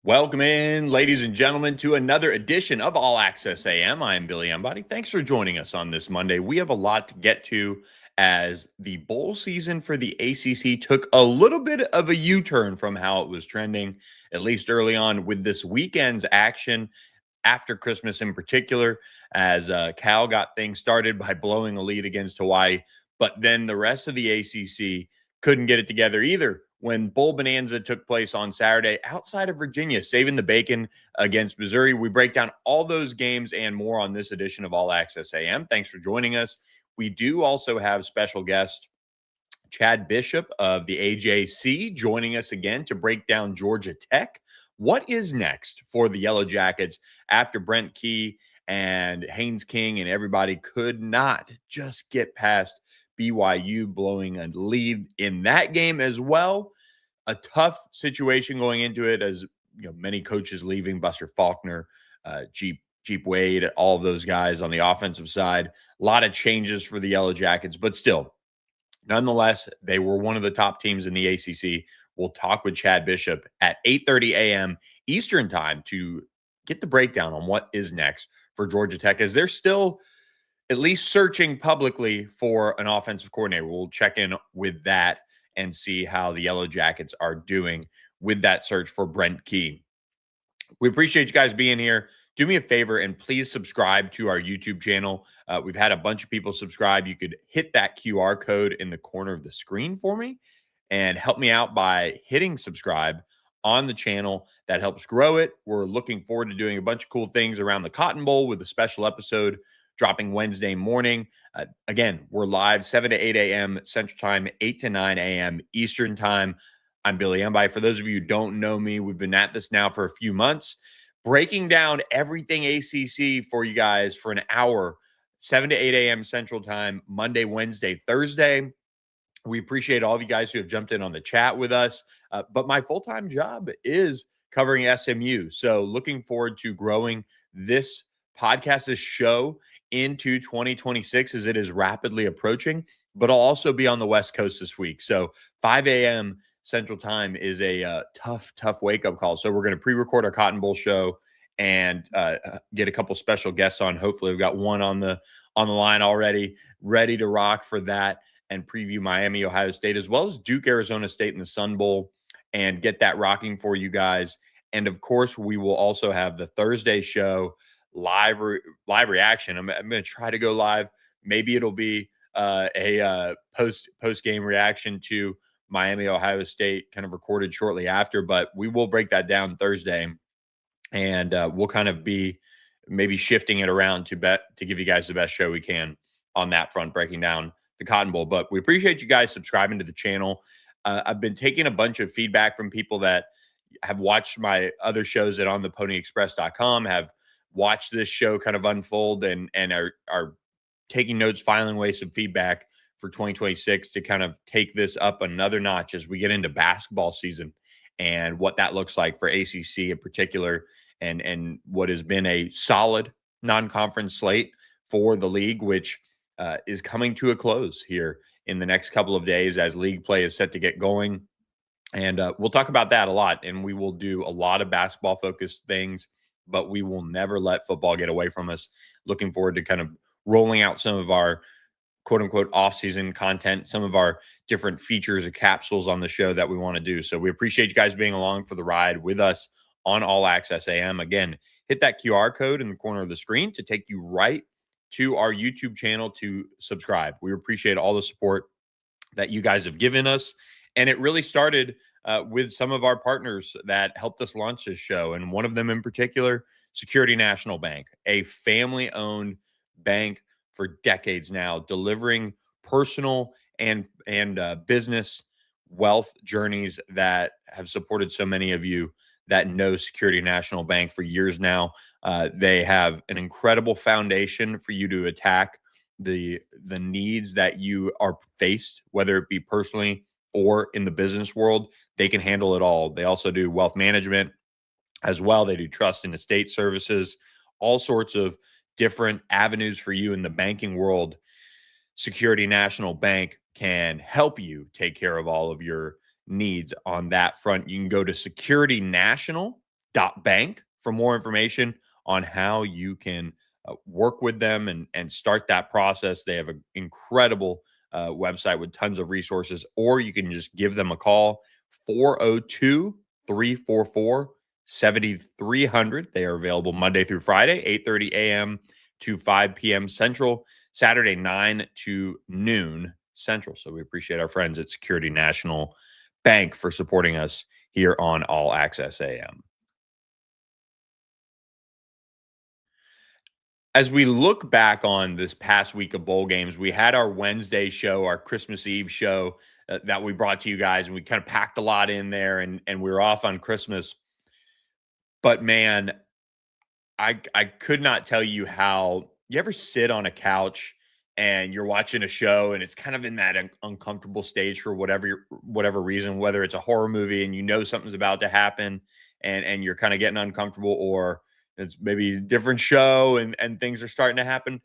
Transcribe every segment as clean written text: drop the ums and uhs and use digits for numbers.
Welcome in, ladies and gentlemen, to another edition of All Access AM. I am Billy Embody. Thanks for joining us on this Monday. We have a lot to get to as the bowl season for the ACC took a little bit of a U-turn from how it was trending, at least early on with this weekend's action after Christmas in particular, as Cal got things started by blowing a lead against Hawaii. But then the rest of the ACC couldn't get it together either when Bowl Bonanza took place on Saturday outside of Virginia, saving the bacon against Missouri. We break down all those games and more on this edition of All Access AM. Thanks for joining us. We do also have special guest Chad Bishop of the AJC joining us again to break down Georgia Tech. What is next for the Yellow Jackets after Brent Key and Haynes King and everybody could not just get past BYU, blowing a lead in that game as well? A tough situation going into it, as many coaches leaving, Buster Faulkner, Jeep Wade, all of those guys on the offensive side. A lot of changes for the Yellow Jackets, but still, nonetheless, they were one of the top teams in the ACC. We'll talk with Chad Bishop at 8:30 a.m. Eastern time to get the breakdown on what is next for Georgia Tech, as they're still at least searching publicly for an offensive coordinator. We'll check in with that and see how the Yellow Jackets are doing with that search for Brent Key. We appreciate you guys being here. Do me a favor and please subscribe to our YouTube channel. We've had a bunch of people subscribe. You could hit that QR code in the corner of the screen for me and help me out by hitting subscribe on the channel. That helps grow it. We're looking forward to doing a bunch of cool things around the Cotton Bowl with a special episode dropping Wednesday morning. Again, we're live 7 to 8 a.m. Central Time, 8 to 9 a.m. Eastern Time. I'm Billy Embody. For those of you who don't know me, we've been at this now for a few months, breaking down everything ACC for you guys for an hour, 7 to 8 a.m. Central Time, Monday, Wednesday, Thursday. We appreciate all of you guys who have jumped in on the chat with us. But my full-time job is covering SMU. So looking forward to growing this podcast, this show into 2026 as it is rapidly approaching, but I'll also be on the West Coast this week. So 5 a.m. Central Time is a tough wake-up call. So we're going to pre-record our Cotton Bowl show and get a couple special guests on. Hopefully we've got one on the line already, ready to rock for that, and preview Miami, Ohio State, as well as Duke, Arizona State in the Sun Bowl, and get that rocking for you guys. And of course, we will also have the Thursday show, live reaction. I'm going to try to go live. Maybe it'll be a post game reaction to Miami, Ohio State, kind of recorded shortly after, but we will break that down Thursday, and we'll kind of be maybe shifting it around to give you guys the best show we can on that front, breaking down the Cotton Bowl. But we appreciate you guys subscribing to the channel. I've been taking a bunch of feedback from people that have watched my other shows at ontheponyexpress.com, have watched this show kind of unfold, and are taking notes, filing away some feedback for 2026 to kind of take this up another notch as we get into basketball season and what that looks like for ACC in particular, and what has been a solid non-conference slate for the league, which is coming to a close here in the next couple of days as league play is set to get going. And we'll talk about that a lot, and we will do a lot of basketball-focused things, but we will never let football get away from us. Looking forward to kind of rolling out some of our quote-unquote off-season content, some of our different features or capsules on the show that we want to do. So we appreciate you guys being along for the ride with us on All Access AM. Again, hit that QR code in the corner of the screen to take you right to our YouTube channel to subscribe. We appreciate all the support that you guys have given us. And it really started with some of our partners that helped us launch this show. And one of them in particular, Security National Bank, a family-owned bank for decades now, delivering personal and business wealth journeys that have supported so many of you that know Security National Bank for years now. They have an incredible foundation for you to attack the needs that you are faced, whether it be personally or in the business world. They can handle it all. They also do wealth management as well. They do trust and estate services, all sorts of different avenues for you in the banking world. Security National Bank can help you take care of all of your needs on that front. You can go to securitynational.com bank for more information on how you can work with them and start that process. They have an incredible website with tons of resources, or you can just give them a call, 402 344 7300. They are available Monday through Friday, 8:30 a.m. to 5 p.m. Central, Saturday 9 to noon Central. So we appreciate our friends at Security National Bank for supporting us here on All Access AM. As we look back on this past week of bowl games, we had our Wednesday show, our Christmas Eve show that we brought to you guys, and we kind of packed a lot in there, and we were off on Christmas. But man, I could not tell you how you ever sit on a couch and you're watching a show and it's kind of in that uncomfortable stage for whatever reason, whether it's a horror movie and you know something's about to happen and you're kind of getting uncomfortable, or it's maybe a different show and things are starting to happen.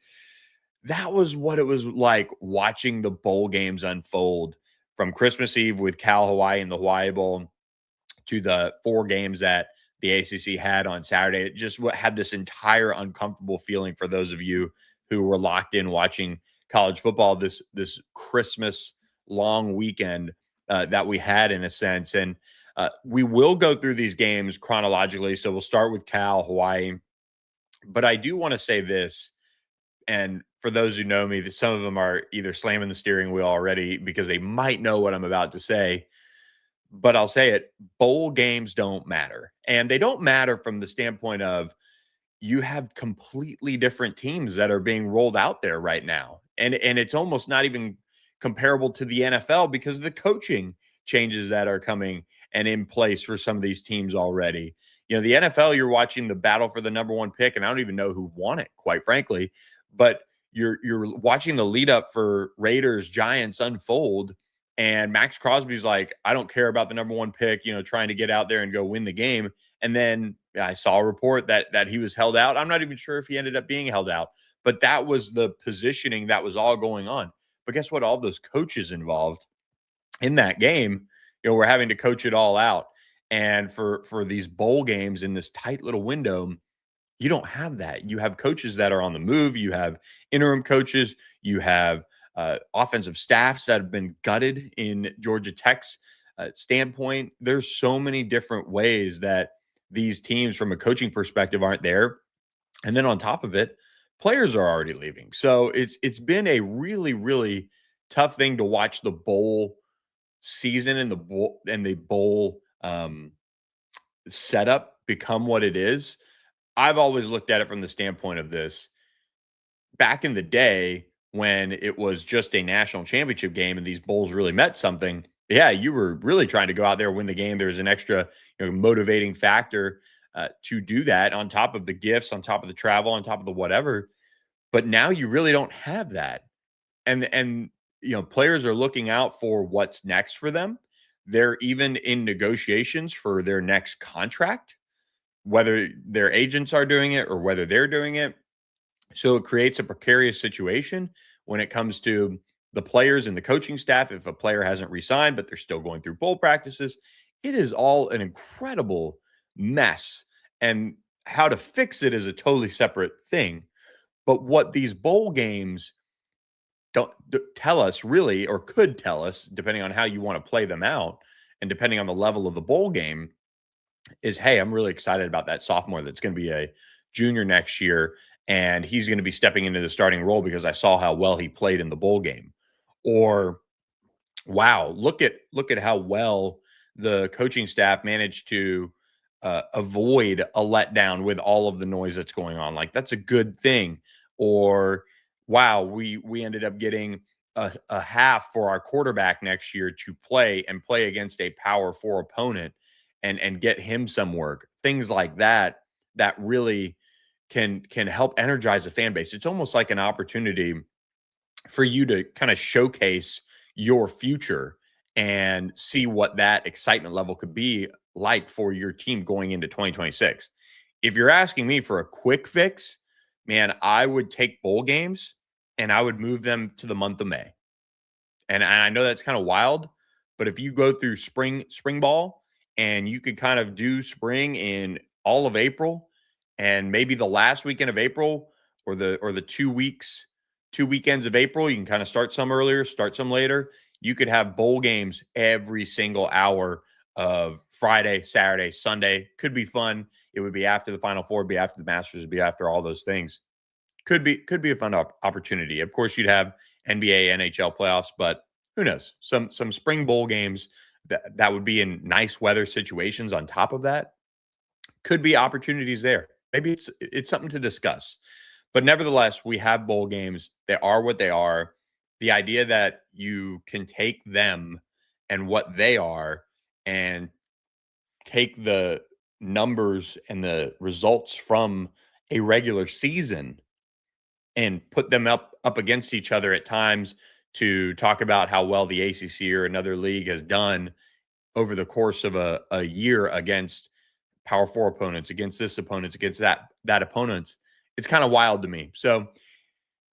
That was what it was like watching the bowl games unfold from Christmas Eve with Cal Hawaii and the Hawaii Bowl to the 4 games that the ACC had on Saturday. It just had this entire uncomfortable feeling for those of you who were locked in watching college football this Christmas long weekend that we had, in a sense. And we will go through these games chronologically. So we'll start with Cal Hawaii. But I do want to say this, and for those who know me, that some of them are either slamming the steering wheel already because they might know what I'm about to say. But I'll say it, bowl games don't matter. And they don't matter from the standpoint of you have completely different teams that are being rolled out there right now. And it's almost not even comparable to the NFL because of the coaching changes that are coming and in place for some of these teams already. You know, the NFL, you're watching the battle for the number 1 pick, and I don't even know who won it, quite frankly. But you're watching the lead up for Raiders Giants unfold, and Max Crosby's like, I don't care about the number 1 pick, trying to get out there and go win the game. And then I saw a report that he was held out. I'm not even sure if he ended up being held out, but that was the positioning that was all going on. But guess what? All those coaches involved in that game, we're having to coach it all out. And for these bowl games in this tight little window, you don't have that. You have coaches that are on the move. You have interim coaches. You have offensive staffs that have been gutted in Georgia Tech's standpoint. There's so many different ways that these teams, from a coaching perspective, aren't there. And then on top of it, players are already leaving. So it's been a really, really tough thing to watch the bowl season and the bowl setup become what it is. I've always looked at it from the standpoint of this. Back in the day, when it was just a national championship game and these bowls really meant something, yeah, you were really trying to go out there and win the game. There was an extra motivating factor to do that, on top of the gifts, on top of the travel, on top of the whatever. But now you really don't have that. And players are looking out for what's next for them. They're even in negotiations for their next contract, whether their agents are doing it or whether they're doing it. So it creates a precarious situation when it comes to the players and the coaching staff. If a player hasn't resigned, but they're still going through bowl practices, it is all an incredible mess. And how to fix it is a totally separate thing. But what these bowl games don't tell us really, or could tell us, depending on how you want to play them out and depending on the level of the bowl game, is, hey, I'm really excited about that sophomore that's going to be a junior next year, and he's going to be stepping into the starting role because I saw how well he played in the bowl game. Or, wow, look at how well the coaching staff managed to avoid a letdown with all of the noise that's going on. Like, that's a good thing. Or, wow, we ended up getting a half for our quarterback next year to play against a Power 4 opponent and get him some work. Things like that really can help energize a fan base. It's almost like an opportunity for you to kind of showcase your future and see what that excitement level could be like for your team going into 2026. If you're asking me for a quick fix, man, I would take bowl games and I would move them to the month of May. And I know that's kind of wild, but if you go through spring ball and you could kind of do spring in all of April, and maybe the last weekend of April, or the 2 weekends of April. You can kind of start some earlier, start some later. You could have bowl games every single hour of Friday, Saturday, Sunday. Could be fun. It would be after the Final Four, be after the Masters, be after all those things. Could be a fun opportunity. Of course, you'd have NBA, NHL playoffs, but who knows? Some spring bowl games that would be in nice weather situations. On top of that, could be opportunities there. Maybe it's something to discuss. But nevertheless, we have bowl games. They are what they are. The idea that you can take them and what they are and take the numbers and the results from a regular season and put them up against each other at times to talk about how well the ACC or another league has done over the course of a year against Power Four opponents, against this opponents, against that opponents. It's kind of wild to me. So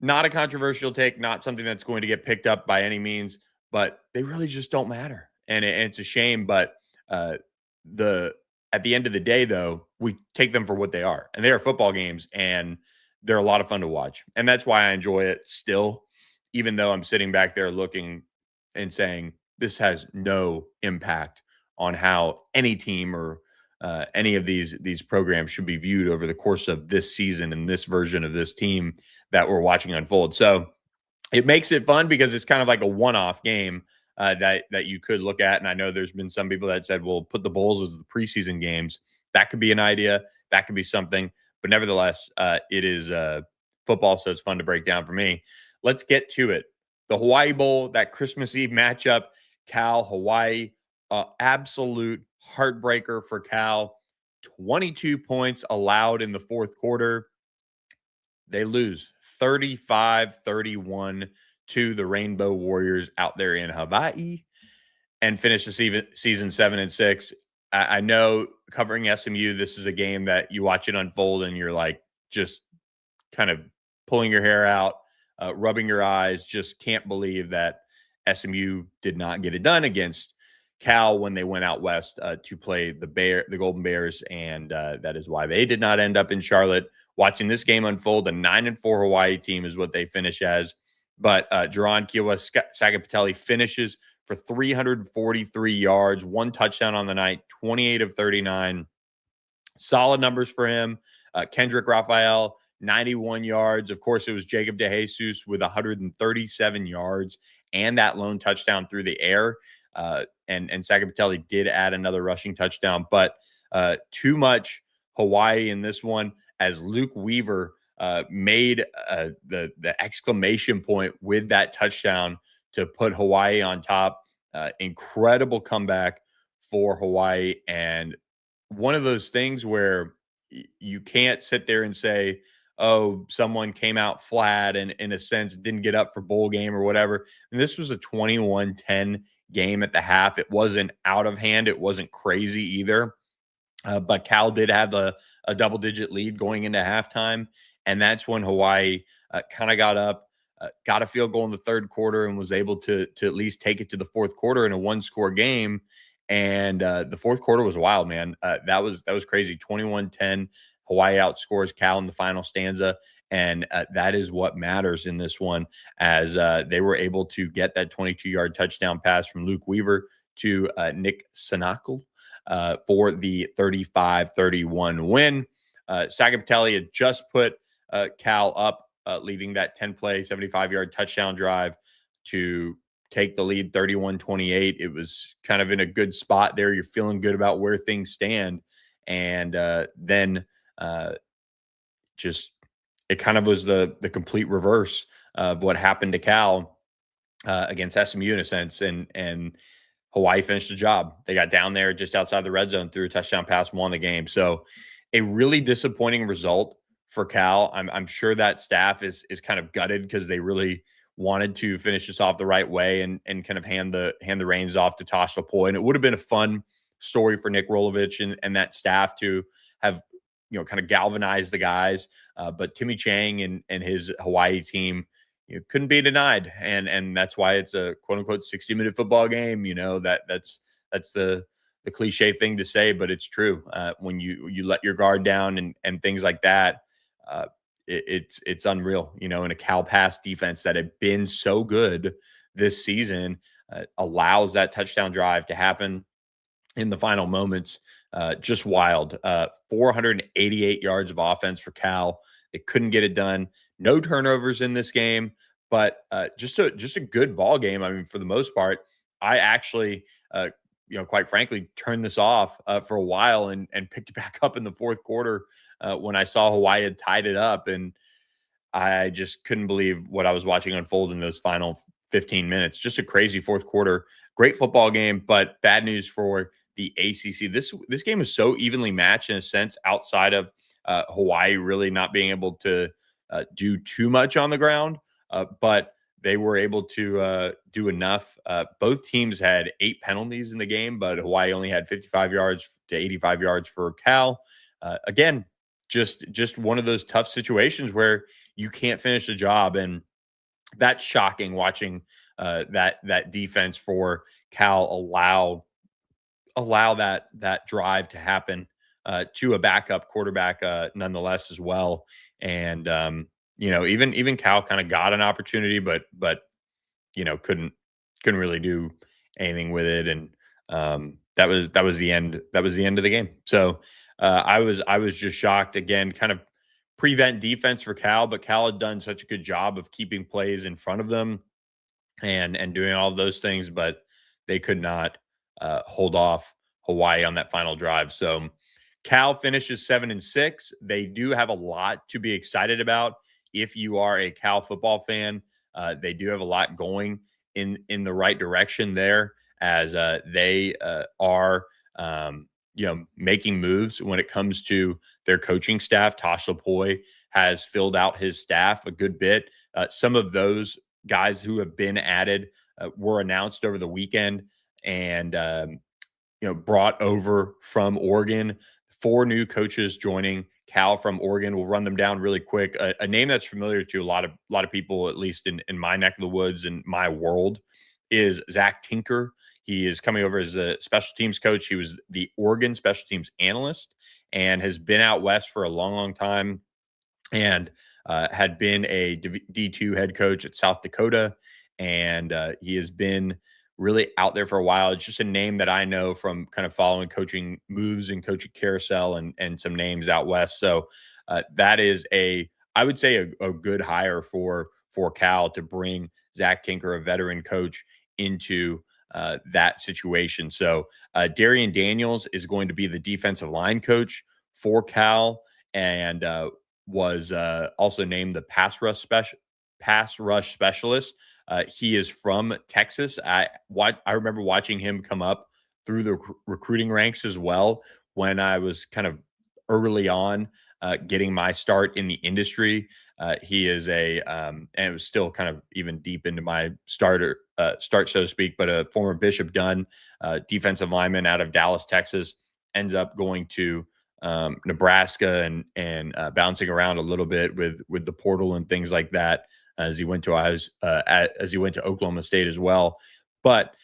not a controversial take, not something that's going to get picked up by any means, but they really just don't matter. And it's a shame. But the at the end of the day, though, we take them for what they are. And they are football games, and they're a lot of fun to watch. And that's why I enjoy it still, even though I'm sitting back there looking and saying, this has no impact on how any team or any of these programs should be viewed over the course of this season and this version of this team that we're watching unfold. So it makes it fun because it's kind of like a one-off game that you could look at. And I know there's been some people that said, well, put the bowls as the preseason games. That could be an idea. That could be something. But nevertheless, it is football, so it's fun to break down for me. Let's get to it. The Hawaii Bowl, that Christmas Eve matchup, Cal, Hawaii, absolute heartbreaker for Cal. 22 points allowed in the fourth quarter. They lose 35-31 to the Rainbow Warriors out there in Hawaii and finish the season 7-6. I know covering SMU, this is a game that you watch it unfold and you're like just kind of pulling your hair out, rubbing your eyes, just can't believe that SMU did not get it done against Cal when they went out west to play the Golden Bears, and that is why they did not end up in Charlotte. Watching this game unfold, a 9-4 Hawaii team is what they finish as. But Jaron Sagapatelli finishes for 343 yards, 1 touchdown on the night, 28 of 39. Solid numbers for him. Kendrick Raphael, 91 yards. Of course, it was Jacob DeJesus with 137 yards and that lone touchdown through the air. And Sagapatelli did add another rushing touchdown, but too much Hawaii in this one, as Luke Weaver made the exclamation point with that touchdown to put Hawaii on top. Incredible comeback for Hawaii, and one of those things where you can't sit there and say, oh, someone came out flat and in a sense didn't get up for bowl game or whatever. And this was a 21-10 game at the half. It wasn't out of hand. It wasn't crazy either. But Cal did have a double-digit lead going into halftime. And that's when Hawaii kind of got up, got a field goal in the third quarter, and was able to at least take it to the fourth quarter in a one-score game. And the fourth quarter was wild, man. That was crazy. 21-10. Hawaii outscores Cal in the final stanza. And that is what matters in this one, as they were able to get that 22-yard touchdown pass from Luke Weaver to Nick Sinacle for the 35-31 win. Sagapatelli had just put Cal up, leading that 10-play, 75-yard touchdown drive to take the lead 31-28. It was kind of in a good spot there. You're feeling good about where things stand. And then just it kind of was the complete reverse of what happened to Cal against SMU in a sense. And Hawaii finished the job. They got down there just outside the red zone, threw a touchdown pass, won the game. So a really disappointing result for Cal. I'm sure that staff is kind of gutted because they really wanted to finish this off the right way and kind of hand the reins off to Tosh Lapoy. And it would have been a fun story for Nick Rolovich and that staff to have, kind of galvanize the guys. But Timmy Chang and his Hawaii team, couldn't be denied. And that's why it's a quote unquote 60-minute football game. That's the the cliche thing to say, but it's true. When you let your guard down and things like that, uh, it's unreal. In a Cal pass defense that had been so good this season, allows that touchdown drive to happen in the final moments. Just wild. 488 yards of offense for Cal. They couldn't get it done. No turnovers in this game, but just a good ball game. I mean, for the most part, I actually, quite frankly, turned this off for a while and picked it back up in the fourth quarter when I saw Hawaii had tied it up, and I just couldn't believe what I was watching unfold in those final 15 minutes. Just a crazy fourth quarter. Great football game, but bad news for the ACC. This game is so evenly matched in a sense, outside of Hawaii really not being able to do too much on the ground, but they were able to do enough. Both teams had 8 penalties in the game, but Hawaii only had 55 yards to 85 yards for Cal. Again, just one of those tough situations where you can't finish the job, and that's shocking watching that defense for Cal allow that drive to happen to a backup quarterback nonetheless as well. And even Cal kind of got an opportunity, but couldn't really do anything with it. And that was the end. That was the end of the game. So I was just shocked again. Kind of prevent defense for Cal, but Cal had done such a good job of keeping plays in front of them and doing all of those things, but they could not hold off Hawaii on that final drive. So Cal finishes 7-6. They do have a lot to be excited about. If you are a Cal football fan, they do have a lot going in the right direction there, as they are making moves when it comes to their coaching staff. Tosh Lupoi has filled out his staff a good bit. Some of those guys who have been added were announced over the weekend and brought over from Oregon. 4 new coaches joining Cal from Oregon. We'll run them down really quick. A name that's familiar to a lot of people, at least in my neck of the woods and my world, is Zach Tinker. He is coming over as a special teams coach. He was the Oregon special teams analyst and has been out west for a long, long time, and had been a D2 head coach at South Dakota. And he has been really out there for a while. It's just a name that I know from kind of following coaching moves and coaching carousel and some names out west. So that is I would say a good hire for Cal to bring Zach Tinker, a veteran coach, into that situation. So Darian Daniels is going to be the defensive line coach for Cal, and was also named the pass rush specialist. He is from Texas. I remember watching him come up through the recruiting ranks as well when I was kind of early on getting my start in the industry. He is and it was still kind of even deep into my start, so to speak, but a former Bishop Dunn defensive lineman out of Dallas, Texas, ends up going to Nebraska and bouncing around a little bit with the portal and things like that, as he went to Oklahoma State as well. But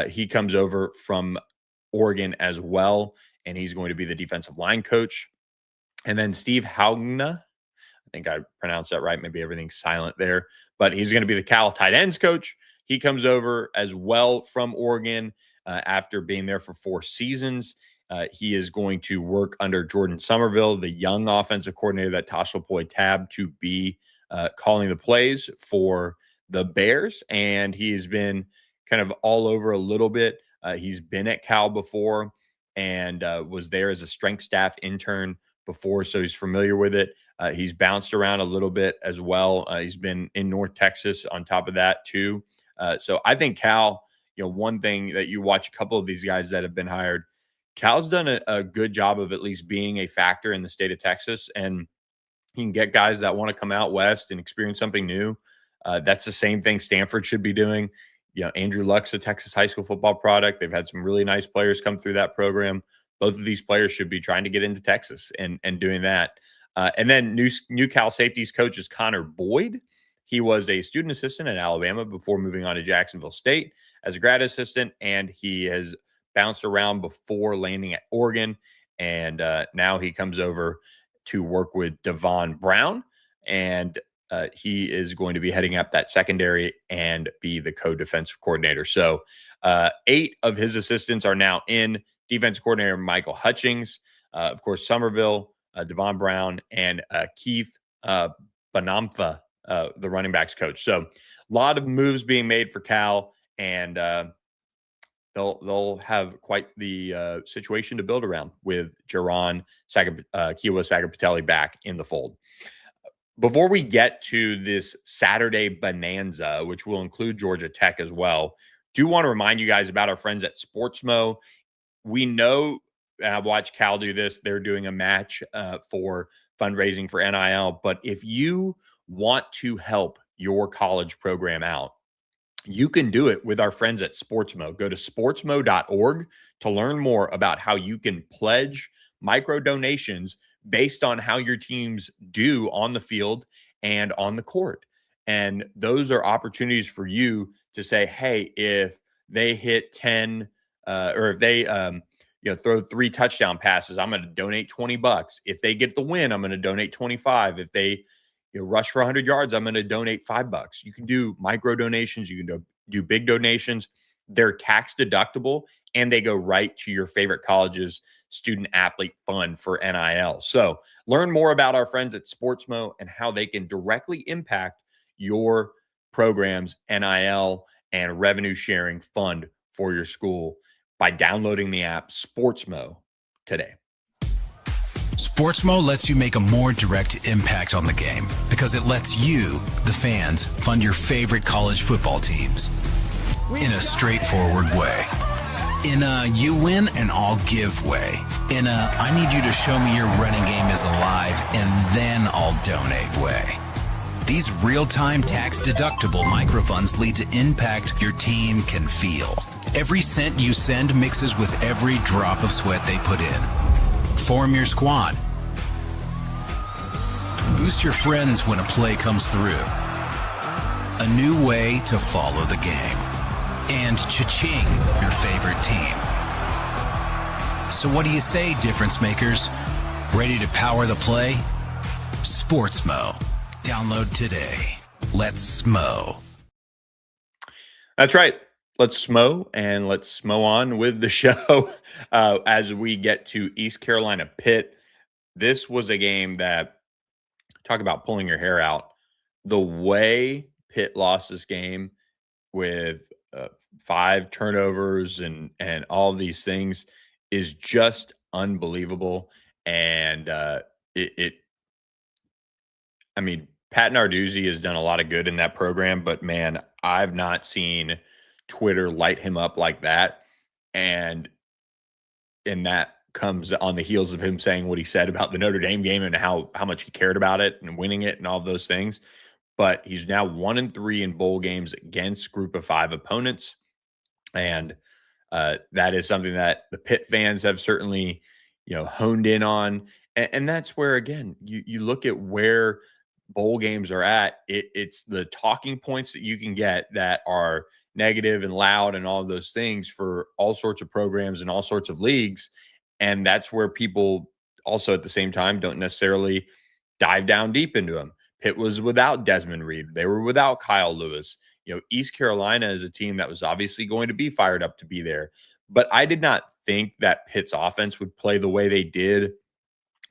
he comes over from Oregon as well, and he's going to be the defensive line coach. And then Steve Haugna, I think I pronounced that right. Maybe everything's silent there, but he's going to be the Cal tight ends coach. He comes over as well from Oregon after being there for 4 seasons. He is going to work under Jordan Somerville, the young offensive coordinator that Tosh Lupoi tabbed to be calling the plays for the Bears. And he's been kind of all over a little bit. He's been at Cal before and was there as a strength staff intern before, so he's familiar with it. He's bounced around a little bit as well. He's been in North Texas on top of that too. So I think Cal, one thing that you watch a couple of these guys that have been hired, Cal's done a good job of at least being a factor in the state of Texas, and you can get guys that want to come out west and experience something new. That's the same thing Stanford should be doing. Andrew Luck's a Texas high school football product. They've had some really nice players come through that program. Both of these players should be trying to get into Texas and doing that. And then new Cal safeties coach is Connor Boyd. He was a student assistant at Alabama before moving on to Jacksonville State as a grad assistant, and he has bounced around before landing at Oregon, and now he comes over to work with Devon Brown, and he is going to be heading up that secondary and be the co-defensive coordinator. So 8 of his assistants are now in. Defense coordinator Michael Hutchings, of course, Somerville, Devon Brown, and Keith Bonamfa, the running backs coach. So a lot of moves being made for Cal, and they'll have quite the situation to build around with Kiowa Sagapatelli back in the fold. Before we get to this Saturday bonanza, which will include Georgia Tech as well, do want to remind you guys about our friends at Sportsmo. We know, and I've watched Cal do this, they're doing a match for fundraising for NIL. But if you want to help your college program out, you can do it with our friends at Sportsmo. Go to sportsmo.org to learn more about how you can pledge micro donations based on how your teams do on the field and on the court. And those are opportunities for you to say, hey, if they hit 10 or if they throw 3 touchdown passes, I'm going to donate $20. If they get the win, I'm going to donate 25. If they rush for 100 yards, I'm going to donate $5. You can do micro donations. You can do big donations. They're tax deductible, and they go right to your favorite college's student athlete fund for NIL. So learn more about our friends at Sportsmo and how they can directly impact your program's NIL and revenue sharing fund for your school by downloading the app Sportsmo today. Sportsmo lets you make a more direct impact on the game because it lets you, the fans, fund your favorite college football teams in a straightforward way. In a you win and I'll give way. In a I need you to show me your running game is alive and then I'll donate way. These real-time tax-deductible microfunds lead to impact your team can feel. Every cent you send mixes with every drop of sweat they put in. Form your squad. Boost your friends when a play comes through. A new way to follow the game. And cha-ching, your favorite team. So what do you say, difference makers? Ready to power the play? Sportsmo. Download today. Let's smo. That's right. Let's smo, and let's smo on with the show as we get to East Carolina Pitt. This was a game that, talk about pulling your hair out. The way Pitt lost this game with 5 turnovers and all these things is just unbelievable. And I mean, Pat Narduzzi has done a lot of good in that program, but man, I've not seen Twitter light him up like that. And that comes on the heels of him saying what he said about the Notre Dame game and how much he cared about it and winning it and all those things. But he's now 1-3 in bowl games against group of 5 opponents. And that is something that the Pitt fans have certainly, honed in on. And that's where, again, you look at where bowl games are at. It's the talking points that you can get that are negative and loud and all of those things for all sorts of programs and all sorts of leagues. And that's where people also at the same time don't necessarily dive down deep into them. Pitt was without Desmond Reed. They were without Kyle Lewis. East Carolina is a team that was obviously going to be fired up to be there. But I did not think that Pitt's offense would play the way they did.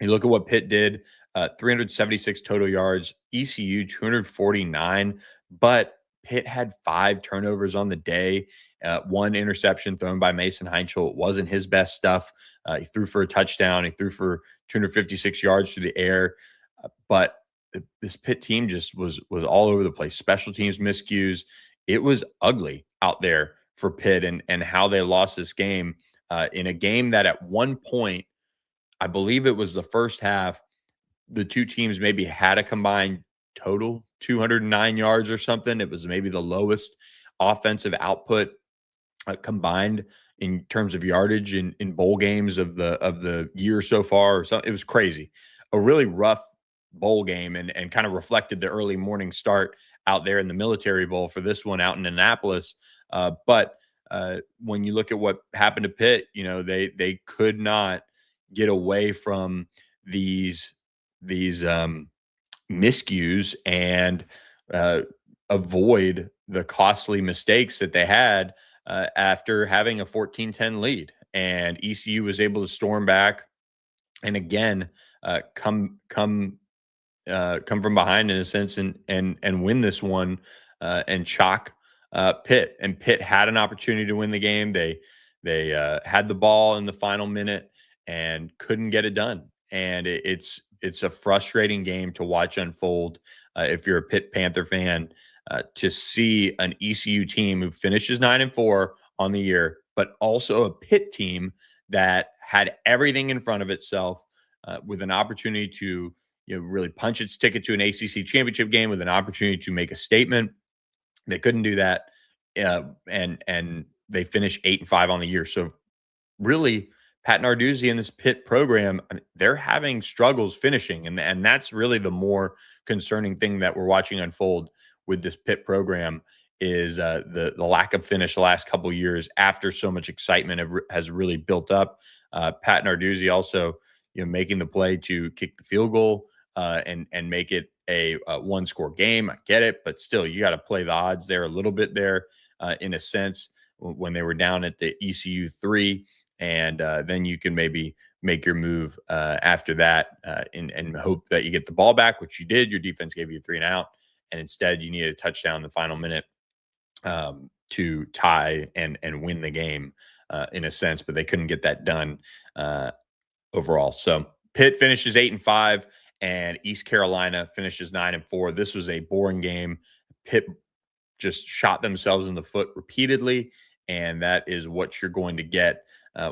You look at what Pitt did, 376 total yards, ECU 249, but Pitt had 5 turnovers on the day, 1 interception thrown by Mason Heinchel. It wasn't his best stuff. He threw for a touchdown. He threw for 256 yards through the air. But this Pitt team just was all over the place. Special teams miscues. It was ugly out there for Pitt and how they lost this game in a game that at one point, I believe it was the first half, the two teams maybe had a combined total 209 yards or something. It was maybe the lowest offensive output combined in terms of yardage in bowl games of the year so far. Or something. It was crazy. A really rough bowl game and kind of reflected the early morning start out there in the Military Bowl for this one out in Annapolis. But when you look at what happened to Pitt, they could not get away from these miscues and avoid the costly mistakes that they had after having a 14-10 lead. And ECU was able to storm back and again come from behind in a sense and win this one and chalk Pitt. And Pitt had an opportunity to win the game. They had the ball in the final minute and couldn't get it done. And it's a frustrating game to watch unfold if you're a Pitt Panther fan, to see an ECU team who finishes 9-4 on the year, but also a Pitt team that had everything in front of itself with an opportunity to really punch its ticket to an ACC championship game, with an opportunity to make a statement. They couldn't do that, and they finish 8-5 on the year. So really, Pat Narduzzi and this Pitt program, they're having struggles finishing, and that's really the more concerning thing that we're watching unfold with this Pitt program is the lack of finish the last couple of years after so much excitement has really built up. Pat Narduzzi also making the play to kick the field goal and make it a one-score game. I get it, but still, you got to play the odds there a little bit there in a sense when they were down at the ECU 3. And then you can maybe make your move after that and hope that you get the ball back, which you did. Your defense gave you a 3-and-out, and instead you needed a touchdown in the final minute to tie and win the game in a sense, but they couldn't get that done overall. So Pitt finishes 8-5, and East Carolina finishes 9-4. This was a boring game. Pitt just shot themselves in the foot repeatedly, and that is what you're going to get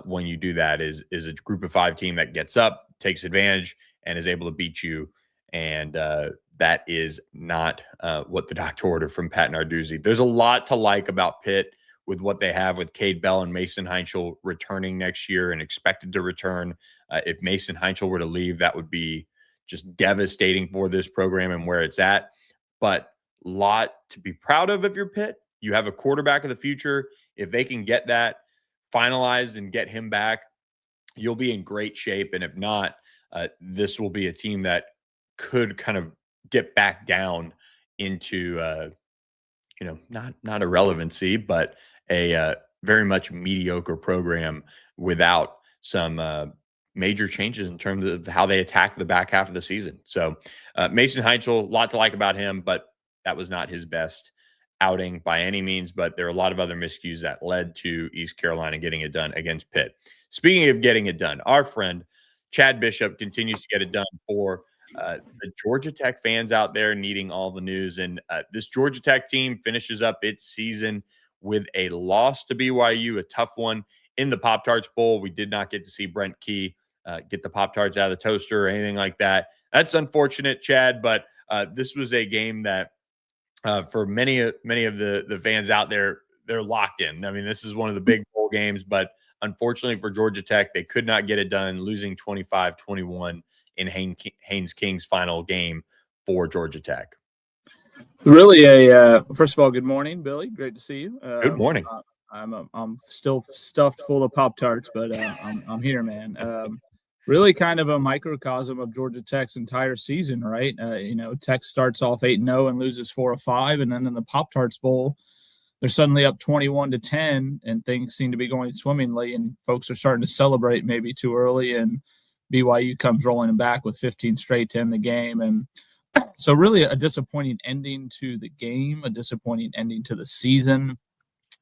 when you do that is a group of 5 team that gets up, takes advantage, and is able to beat you. And that is not what the doctor ordered from Pat Narduzzi. There's a lot to like about Pitt with what they have with Cade Bell and Mason Heinchel returning next year and expected to return. If Mason Heinchel were to leave, that would be just devastating for this program and where it's at. But a lot to be proud of if you're Pitt. You have a quarterback of the future. If they can get that finalized and get him back, you'll be in great shape. And if not, this will be a team that could kind of get back down into, not irrelevancy, but a very much mediocre program without some major changes in terms of how they attack the back half of the season. So Mason Heinchel, a lot to like about him, but that was not his best outing by any means. But there are a lot of other miscues that led to East Carolina getting it done against Pitt. Speaking of getting it done, our friend Chad Bishop continues to get it done for the Georgia Tech fans out there needing all the news. And this Georgia Tech team finishes up its season with a loss to BYU, a tough one in the Pop-Tarts Bowl. We did not get to see Brent Key get the Pop-Tarts out of the toaster or anything like that. That's unfortunate, Chad, but this was a game that for many of the fans out there, they're locked in. I mean, this is one of the big bowl games, but unfortunately for Georgia Tech, they could not get it done, losing 25-21 in Haynes King's final game for Georgia Tech. Really, first of all, good morning, Billy. Great to see you. Good morning. I'm still stuffed full of Pop-Tarts, but I'm here, man. Really kind of a microcosm of Georgia Tech's entire season, right? Tech starts off 8-0 and loses 4 of 5, and then in the Pop-Tarts Bowl, they're suddenly up 21-10, and things seem to be going swimmingly, and folks are starting to celebrate maybe too early, and BYU comes rolling back with 15 straight to end the game. And so really a disappointing ending to the game, a disappointing ending to the season.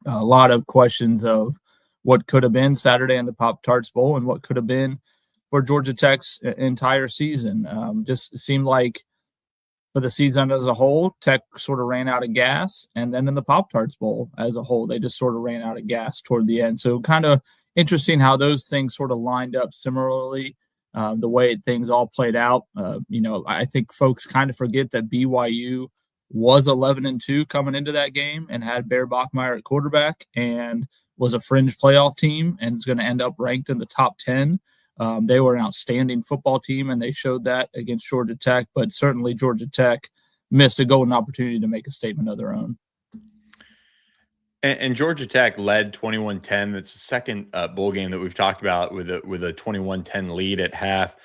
A lot of questions of what could have been Saturday in the Pop-Tarts Bowl and what could have been for Georgia Tech's entire season. Just seemed like for the season as a whole, Tech sort of ran out of gas. And then in the Pop-Tarts Bowl as a whole, they just sort of ran out of gas toward the end. So kind of interesting how those things sort of lined up similarly. The way things all played out. I think folks kind of forget that BYU was 11-2 coming into that game and had Bear Bachmeier at quarterback and was a fringe playoff team and is going to end up ranked in the top 10. They were an outstanding football team, and they showed that against Georgia Tech, but certainly Georgia Tech missed a golden opportunity to make a statement of their own. And Georgia Tech led 21-10. That's the second bowl game that we've talked about with a 21-10 lead at half.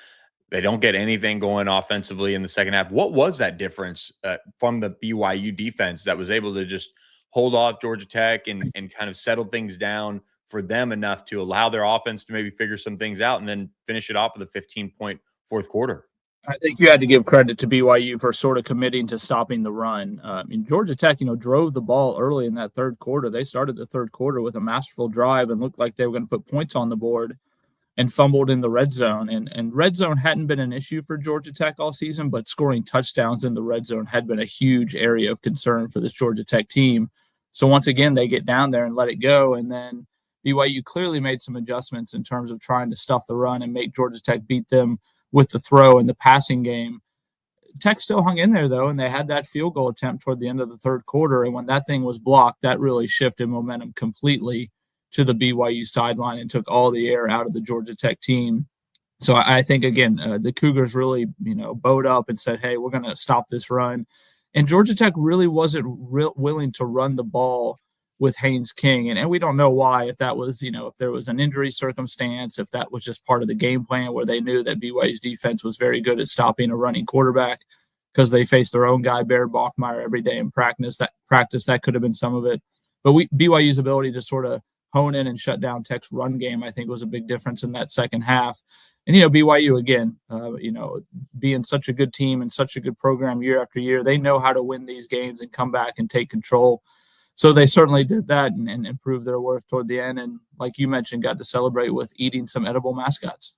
They don't get anything going offensively in the second half. What was that difference from the BYU defense that was able to just hold off Georgia Tech and kind of settle things down for them enough to allow their offense to maybe figure some things out and then finish it off with a 15-point fourth quarter? I think you had to give credit to BYU for sort of committing to stopping the run. Georgia Tech, drove the ball early in that third quarter. They started the third quarter with a masterful drive and looked like they were going to put points on the board and fumbled in the red zone. And red zone hadn't been an issue for Georgia Tech all season, but scoring touchdowns in the red zone had been a huge area of concern for this Georgia Tech team. So once again, they get down there and let it go. And then BYU clearly made some adjustments in terms of trying to stuff the run and make Georgia Tech beat them with the throw and the passing game. Tech still hung in there, though, and they had that field goal attempt toward the end of the third quarter. And when that thing was blocked, that really shifted momentum completely to the BYU sideline and took all the air out of the Georgia Tech team. So I think, again, the Cougars really, bowed up and said, hey, we're going to stop this run. And Georgia Tech really wasn't willing to run the ball with Haynes King. And we don't know why, if that was, if there was an injury circumstance, if that was just part of the game plan where they knew that BYU's defense was very good at stopping a running quarterback because they faced their own guy, Baird Bachmeier, every day in practice. That could have been some of it. But BYU's ability to sort of hone in and shut down Tech's run game, I think, was a big difference in that second half. And, BYU, again, being such a good team and such a good program year after year, they know how to win these games and come back and take control. So they certainly did that and improved their worth toward the end. And like you mentioned, got to celebrate with eating some edible mascots.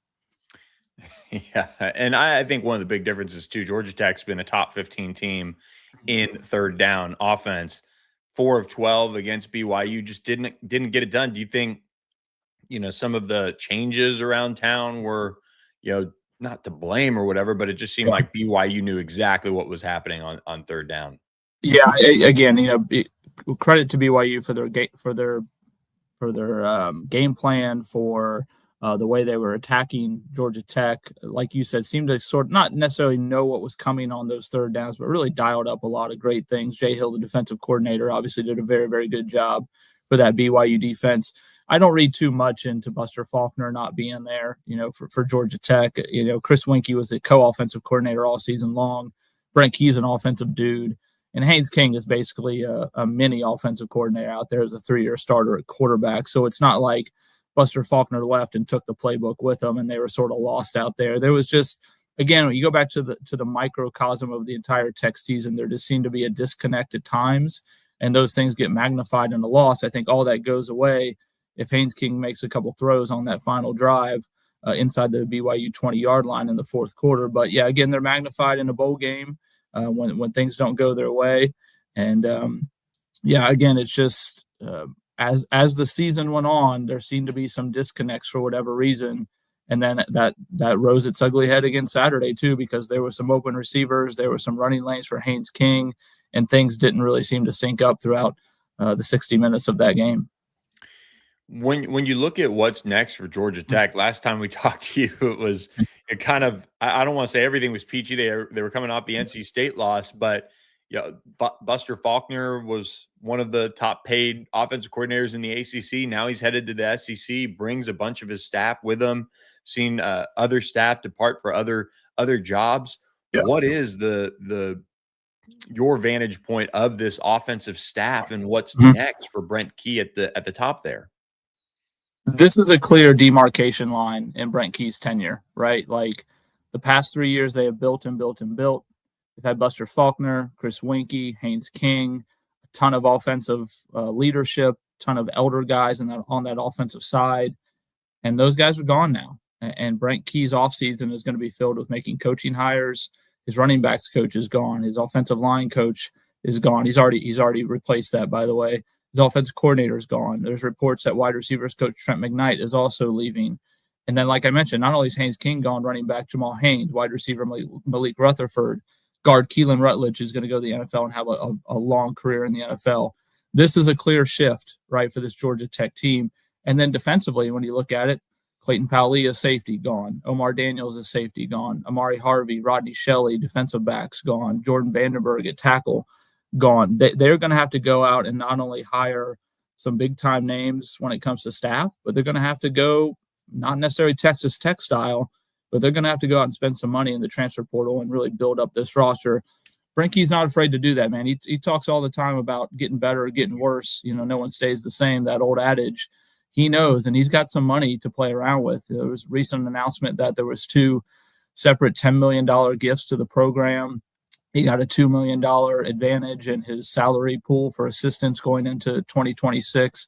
Yeah. And I think one of the big differences too, Georgia Tech's been a top 15 team in third down offense. 4 of 12 against BYU, just didn't get it done. Do you think, some of the changes around town were, not to blame or whatever, but it just seemed like BYU knew exactly what was happening on third down? Yeah. Again, credit to BYU for their game plan, for the way they were attacking Georgia Tech. Like you said, seemed to sort of not necessarily know what was coming on those third downs, but really dialed up a lot of great things. Jay Hill, the defensive coordinator, obviously did a very, very good job for that BYU defense. I don't read too much into Buster Faulkner not being there, for Georgia Tech. Chris Winkie was the co-offensive coordinator all season long. Brent Key is an offensive dude. And Haynes King is basically a mini offensive coordinator out there as a 3-year starter at quarterback. So it's not like Buster Faulkner left and took the playbook with them and they were sort of lost out there. There was just, again, when you go back to the microcosm of the entire Tech season, there just seemed to be a disconnect at times, and those things get magnified in the loss. I think all that goes away if Haynes King makes a couple throws on that final drive inside the BYU 20-yard line in the fourth quarter. But, yeah, again, they're magnified in a bowl game when things don't go their way. And, again, it's just as the season went on, there seemed to be some disconnects for whatever reason. And then that rose its ugly head again Saturday, too, because there were some open receivers, there were some running lanes for Haynes King, and things didn't really seem to sync up throughout the 60 minutes of that game. When you look at what's next for Georgia Tech, last time we talked to you, it kind of, I don't want to say everything was peachy. They were coming off the NC State loss, but Buster Faulkner was one of the top paid offensive coordinators in the ACC. Now he's headed to the SEC, brings a bunch of his staff with him, seen other staff depart for other jobs. Yeah. What is your vantage point of this offensive staff and what's next for Brent Key at the top there? This is a clear demarcation line in Brent Key's tenure, right? Like the past 3 years, they have built and built and built. They've had Buster Faulkner, Chris Winkie, Haynes King, a ton of offensive leadership, ton of elder guys on that offensive side. And those guys are gone now. And Brent Key's offseason is going to be filled with making coaching hires. His running backs coach is gone. His offensive line coach is gone. He's already replaced that, by the way. His offensive coordinator is gone. There's reports that wide receivers coach Trent McKnight is also leaving. And then, like I mentioned, not only is Haynes King gone, running back Jamal Haynes, wide receiver Malik Rutherford, guard Keelan Rutledge is going to go to the NFL and have a long career in the NFL. This is a clear shift, right, for this Georgia Tech team. And then defensively, when you look at it, Clayton Powley is safety, gone. Omar Daniels is safety, gone. Amari Harvey, Rodney Shelley, defensive backs, gone. Jordan Vandenberg at tackle, gone. They're going to have to go out and not only hire some big time names when it comes to staff, but they're going to have to go not necessarily Texas Tech style, but they're going to have to go out and spend some money in the transfer portal and really build up this roster. Brent Key's not afraid to do that, man. He talks all the time about getting better or getting worse. No one stays the same, that old adage. He knows, and he's got some money to play around with. There was a recent announcement that there was 2 separate $10 million gifts to the program. He got a $2 million advantage in his salary pool for assistants going into 2026.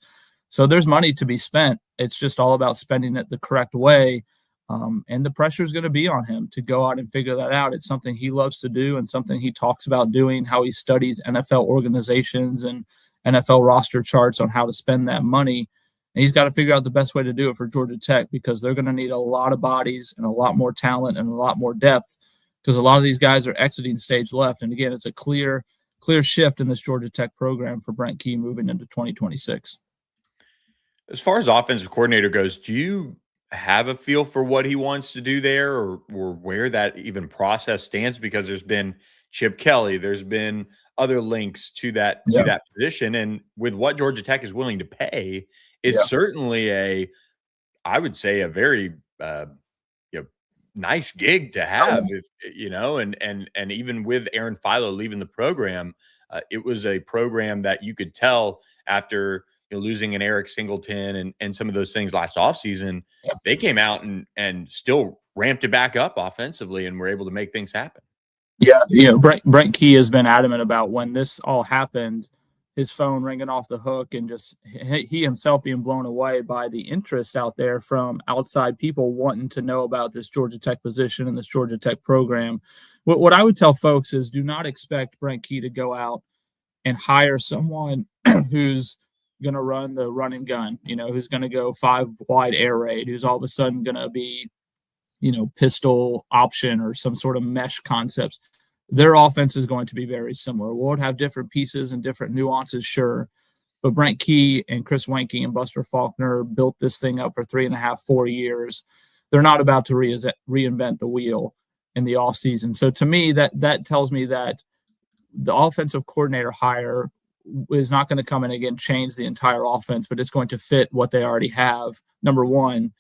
So there's money to be spent. It's just all about spending it the correct way. And the pressure is going to be on him to go out and figure that out. It's something he loves to do and something he talks about doing, how he studies NFL organizations and NFL roster charts on how to spend that money. And he's got to figure out the best way to do it for Georgia Tech, because they're going to need a lot of bodies and a lot more talent and a lot more depth, because a lot of these guys are exiting stage left. And again, it's a clear shift in this Georgia Tech program for Brent Key moving into 2026. As far as offensive coordinator goes, do you have a feel for what he wants to do there, or where that even process stands? Because there's been Chip Kelly, there's been other links to that position, and with what Georgia Tech is willing to pay, it's certainly I would say a very nice gig to have. And even with Aaron Philo leaving the program, it was a program that you could tell after losing an Eric Singleton and some of those things last offseason, they came out and still ramped it back up offensively and were able to make things happen. Yeah, Brent Key has been adamant about, when this all happened, his phone ringing off the hook, and just he himself being blown away by the interest out there from outside people wanting to know about this Georgia Tech position and this Georgia Tech program. What I would tell folks is, do not expect Brent Key to go out and hire someone who's going to run the run and gun, who's going to go 5 wide air raid, who's all of a sudden going to be, pistol option or some sort of mesh concepts. Their offense is going to be very similar. We'll have different pieces and different nuances, sure. But Brent Key and Chris Wenke and Buster Faulkner built this thing up for 3.5, 4 years. They're not about to reinvent the wheel in the offseason. So to me, that tells me that the offensive coordinator hire is not going to come in and change the entire offense, but it's going to fit what they already have, number one.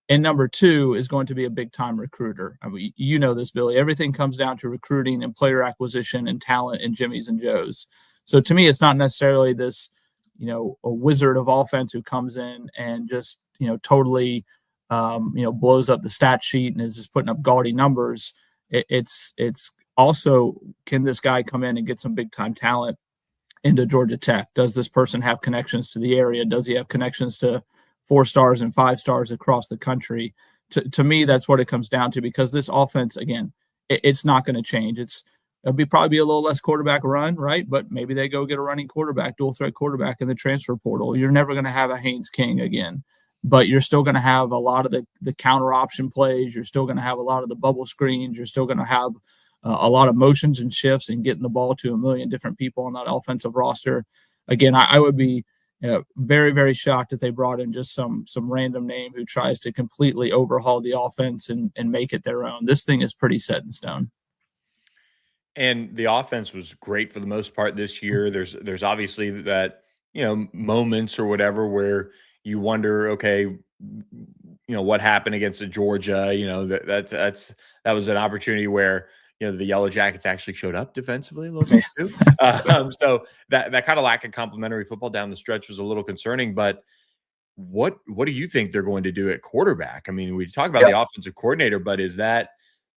And number two is going to be a big-time recruiter. I mean, you know this, Billy. Everything comes down to recruiting and player acquisition and talent and Jimmys and Joes. So to me, it's not necessarily this, a wizard of offense who comes in and just, totally, blows up the stat sheet and is just putting up gaudy numbers. It's also, can this guy come in and get some big-time talent into Georgia Tech? Does this person have connections to the area? Does he have connections to 4 stars and 5 stars across the country? To me, that's what it comes down to, because this offense, again, it's not going to change. It'll probably be a little less quarterback run, right? But maybe they go get a running quarterback, dual threat quarterback in the transfer portal. You're never going to have a Haynes King again, but you're still going to have a lot of the counter option plays. You're still going to have a lot of the bubble screens. You're still going to have a lot of motions and shifts and getting the ball to a million different people on that offensive roster. Again, I would be very, very shocked if they brought in just some random name who tries to completely overhaul the offense and make it their own. This thing is pretty set in stone. And the offense was great for the most part this year. There's obviously that, moments or whatever where you wonder, okay, what happened against Georgia? That was an opportunity where, the Yellow Jackets actually showed up defensively a little bit too. So that kind of lack of complementary football down the stretch was a little concerning. But what do you think they're going to do at quarterback? I mean, we talk about the offensive coordinator, but is that,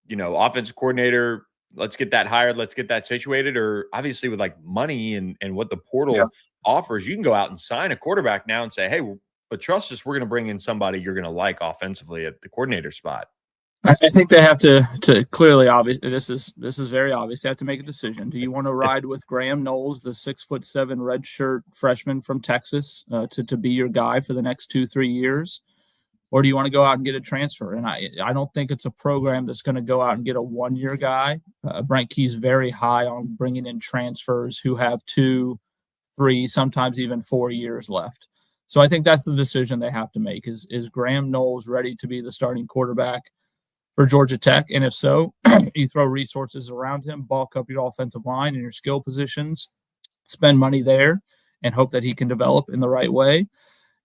offensive coordinator, let's get that hired, let's get that situated? Or obviously with like money and what the portal offers, you can go out and sign a quarterback now and say, hey, but trust us, we're going to bring in somebody you're going to like offensively at the coordinator spot. I think they have to clearly, obvious. This is very obvious. They have to make a decision. Do you want to ride with Graham Knowles, the 6'7" redshirt freshman from Texas, to be your guy for the next 2-3 years, or do you want to go out and get a transfer? And I don't think it's a program that's going to go out and get a 1-year guy. Brent Key's very high on bringing in transfers who have 2, 3, sometimes even 4 years left. So I think that's the decision they have to make. Is Graham Knowles ready to be the starting quarterback for Georgia Tech? And if so, you throw resources around him, bulk up your offensive line and your skill positions, spend money there, and hope that he can develop in the right way.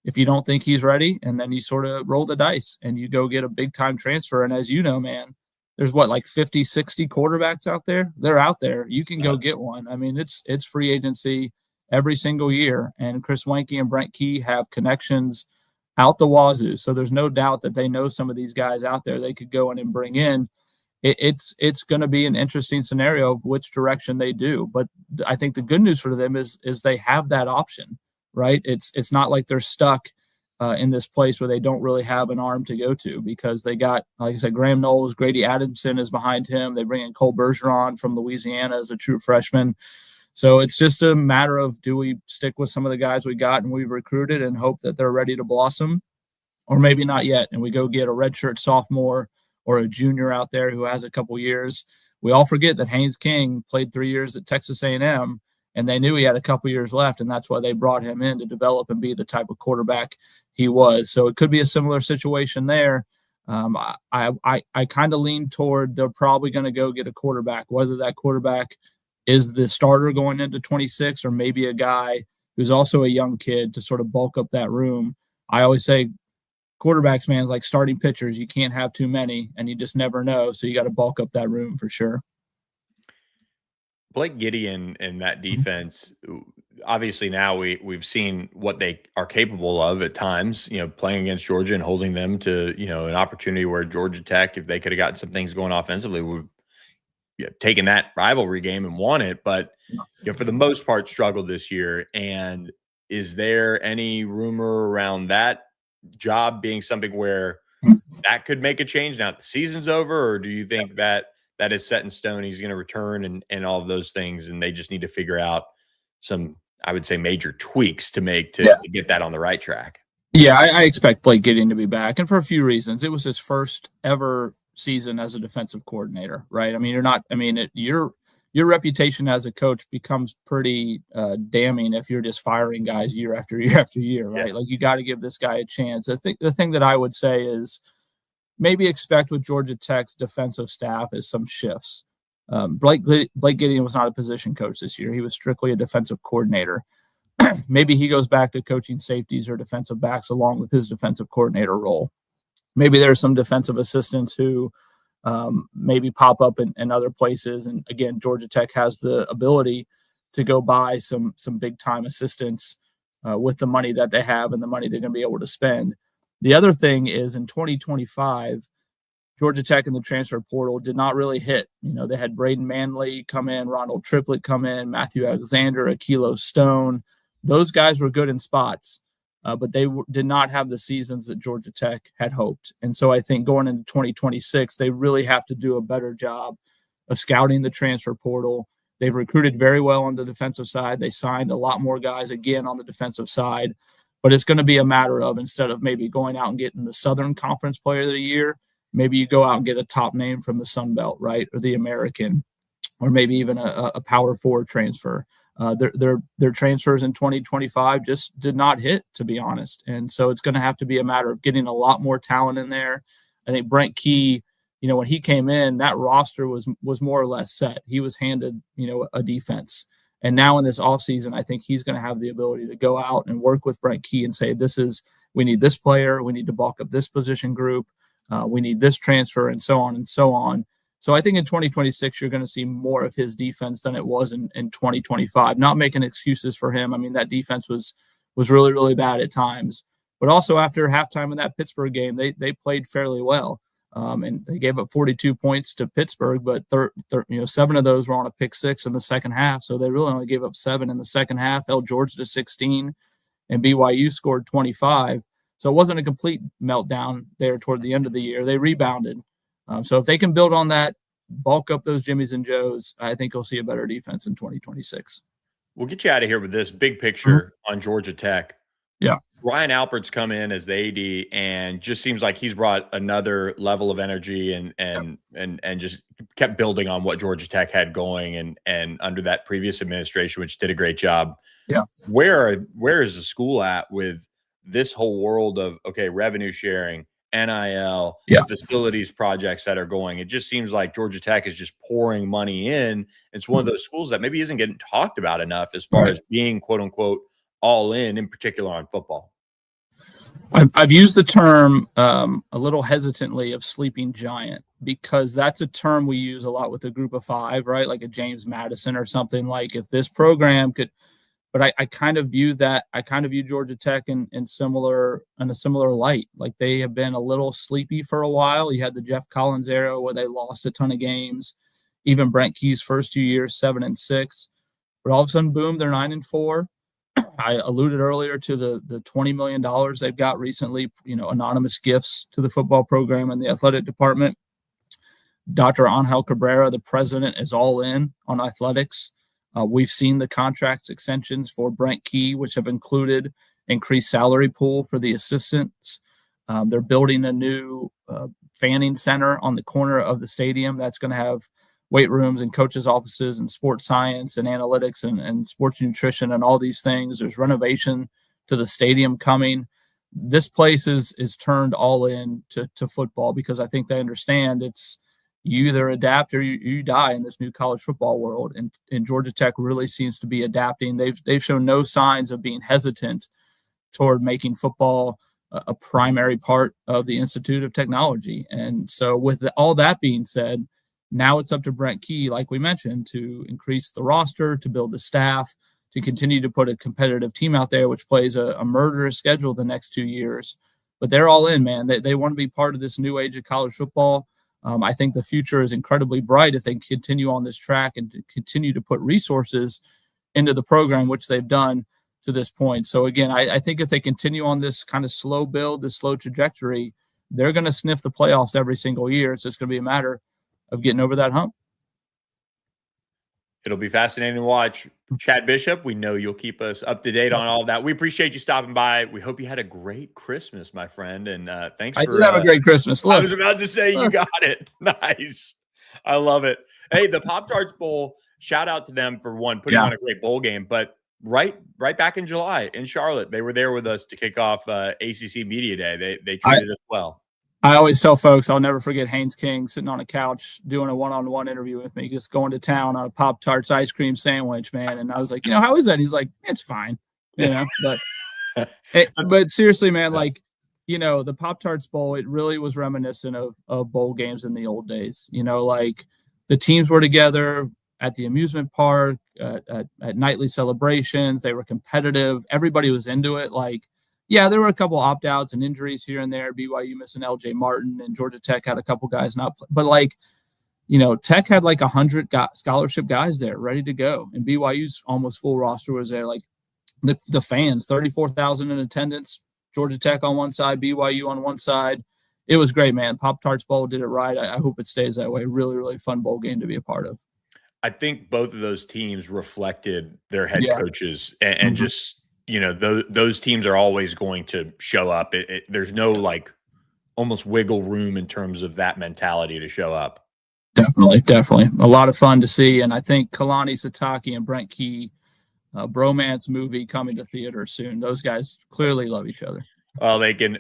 If you don't think he's ready, and then you sort of roll the dice and you go get a big time transfer. And as you know, man, there's like 50, 60 quarterbacks out there. They're out there. You can go get one. I mean, it's free agency every single year. And Chris Weinke and Brent Key have connections out the wazoo. So there's no doubt that they know some of these guys out there they could go in and bring in. It's going to be an interesting scenario of which direction they do. But I think the good news for them is they have that option. Right. It's not like they're stuck in this place where they don't really have an arm to go to, because they got, like I said, Graham Knowles, Grady Adamson is behind him. They bring in Cole Bergeron from Louisiana as a true freshman. So it's just a matter of, do we stick with some of the guys we got and we've recruited and hope that they're ready to blossom, or maybe not yet, and we go get a redshirt sophomore or a junior out there who has a couple years. We all forget that Haynes King played 3 years at Texas A&M, and they knew he had a couple years left, and that's why they brought him in to develop and be the type of quarterback he was. So it could be a similar situation there. I kind of lean toward they're probably going to go get a quarterback, whether that quarterback is the starter going into 26 or maybe a guy who's also a young kid to sort of bulk up that room. I always say quarterbacks, man, is like starting pitchers. You can't have too many, and you just never know. So you got to bulk up that room for sure. Blake Gideon and that defense, obviously now we've seen what they are capable of at times, playing against Georgia and holding them to, an opportunity where Georgia Tech, if they could have gotten some things going offensively, we've taken that rivalry game and won it. But for the most part, struggled this year. And is there any rumor around that job being something where that could make a change now that the season's over? Or do you think that is set in stone? He's going to return and all of those things, and they just need to figure out some, I would say, major tweaks to make to get that on the right track. Yeah, I expect Blake Gideon to be back, and for a few reasons. It was his first ever season as a defensive coordinator, right? I mean, your reputation as a coach becomes pretty damning if you're just firing guys year after year after year, right? Yeah. Like, you got to give this guy a chance. I think the thing that I would say is, maybe expect with Georgia Tech's defensive staff is some shifts. Blake Gideon was not a position coach this year. He was strictly a defensive coordinator. Maybe he goes back to coaching safeties or defensive backs along with his defensive coordinator role. Maybe there are some defensive assistants who maybe pop up in other places. And again, Georgia Tech has the ability to go buy some big-time assistants with the money that they have and the money they're going to be able to spend. The other thing is, in 2025, Georgia Tech in the transfer portal did not really hit. They had Braden Manley come in, Ronald Triplett come in, Matthew Alexander, Akilo Stone. Those guys were good in spots, but they did not have the seasons that Georgia Tech had hoped. And so I think going into 2026, they really have to do a better job of scouting the transfer portal. They've recruited very well on the defensive side. They signed a lot more guys again on the defensive side. But it's going to be a matter of, instead of maybe going out and getting the Southern Conference Player of the Year, maybe you go out and get a top name from the Sun Belt, right, or the American, or maybe even a Power 4 transfer. Their transfers in 2025 just did not hit, to be honest. And so it's going to have to be a matter of getting a lot more talent in there. I think Brent Key, when he came in, that roster was more or less set. He was handed, a defense. And now in this offseason, I think he's going to have the ability to go out and work with Brent Key and say, we need this player, we need to bulk up this position group, we need this transfer, and so on and so on. So I think in 2026, you're going to see more of his defense than it was in 2025. Not making excuses for him. I mean, that defense was really, really bad at times. But also after halftime in that Pittsburgh game, they played fairly well. And they gave up 42 points to Pittsburgh, but 7 of those were on a pick six in the second half. So they really only gave up 7 in the second half, held Georgia to 16, and BYU scored 25. So it wasn't a complete meltdown there toward the end of the year. They rebounded. So if they can build on that, bulk up those Jimmies and Joes, I think you'll see a better defense in 2026. We'll get you out of here with this big picture on Georgia Tech. Yeah. Ryan Alpert's come in as the AD and just seems like he's brought another level of energy and just kept building on what Georgia Tech had going and under that previous administration, which did a great job. Yeah. Where is the school at with this whole world of, revenue sharing, NIL, facilities projects that are going? It just seems like Georgia Tech is just pouring money in. It's one of those schools that maybe isn't getting talked about enough as far as being, quote unquote, all in particular on football? I've used the term a little hesitantly of sleeping giant, because that's a term we use a lot with a group of five, right? Like a James Madison or something. Like if this program could, but I kind of view Georgia Tech in a similar light. Like they have been a little sleepy for a while. You had the Jeff Collins era where they lost a ton of games. Even Brent Key's first 2 years, 7-6, but all of a sudden, boom, they're 9-4. I alluded earlier to the $20 million they've got recently, anonymous gifts to the football program and the athletic department. Dr. Angel Cabrera, the president, is all in on athletics. We've seen the contract extensions for Brent Key, which have included increased salary pool for the assistants. They're building a new fanning center on the corner of the stadium that's going to have weight rooms and coaches' offices and sports science and analytics and sports nutrition and all these things. There's renovation to the stadium coming. This place is turned all in to football, because I think they understand it's you either adapt or you die in this new college football world. And Georgia Tech really seems to be adapting. They've shown no signs of being hesitant toward making football a primary part of the Institute of Technology. And so with all that being said, now it's up to Brent Key, like we mentioned, to increase the roster, to build the staff, to continue to put a competitive team out there, which plays a murderous schedule the next 2 years. But they're all in, man. They want to be part of this new age of college football. I think the future is incredibly bright if they continue on this track and to continue to put resources into the program, which they've done to this point. So, again, I think if they continue on this kind of slow build, this slow trajectory, they're going to sniff the playoffs every single year. It's just going to be a matter of getting over that hump. It'll be fascinating to watch. Chad Bishop, we know you'll keep us up to date on all of that. We appreciate you stopping by. We hope you had a great Christmas, my friend. And thanks for— I did have a great Christmas. Look. I was about to say you got it. Nice. I love it. Hey, the Pop-Tarts Bowl, shout out to them for putting on a great bowl game. But right back in July in Charlotte, they were there with us to kick off ACC Media Day. They treated us well. I always tell folks I'll never forget Haynes King sitting on a couch doing a one-on-one interview with me, just going to town on a Pop-Tarts ice cream sandwich, man. And I was like, how is that? He's like, it's fine, but but seriously, man, the Pop-Tarts Bowl, it really was reminiscent of bowl games in the old days. Like the teams were together at the amusement park, at nightly celebrations. They were competitive. Everybody was into it. Yeah, there were a couple opt-outs and injuries here and there. BYU missing LJ Martin, and Georgia Tech had a couple guys not play. But Tech had 100 scholarship guys there ready to go, and BYU's almost full roster was there. The fans, 34,000 in attendance. Georgia Tech on one side, BYU on one side. It was great, man. Pop-Tarts Bowl did it right. I hope it stays that way. Really, really fun bowl game to be a part of. I think both of those teams reflected their head coaches and just. Those teams are always going to show up. There's no almost wiggle room in terms of that mentality to show up. Definitely. A lot of fun to see. And I think Kalani Sitake and Brent Key, bromance movie coming to theater soon. Those guys clearly love each other. Well, they can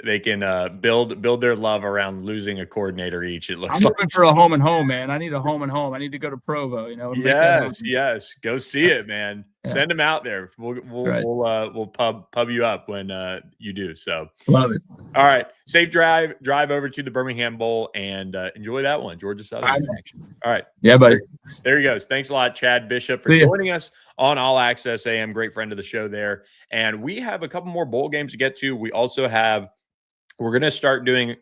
build their love around losing a coordinator each. It looks. I'm looking for a home and home, man. I need a home and home. I need to go to Provo. Yes. Go see it, man. Yeah. Send them out there. We'll pub you up when you do. So love it. All right, safe drive over to the Birmingham Bowl and enjoy that one, Georgia Southern. All right, yeah, buddy. There he goes. Thanks a lot, Chad Bishop, for joining us on All Access AM. Great friend of the show there. And we have a couple more bowl games to get to. We also we're going to start doing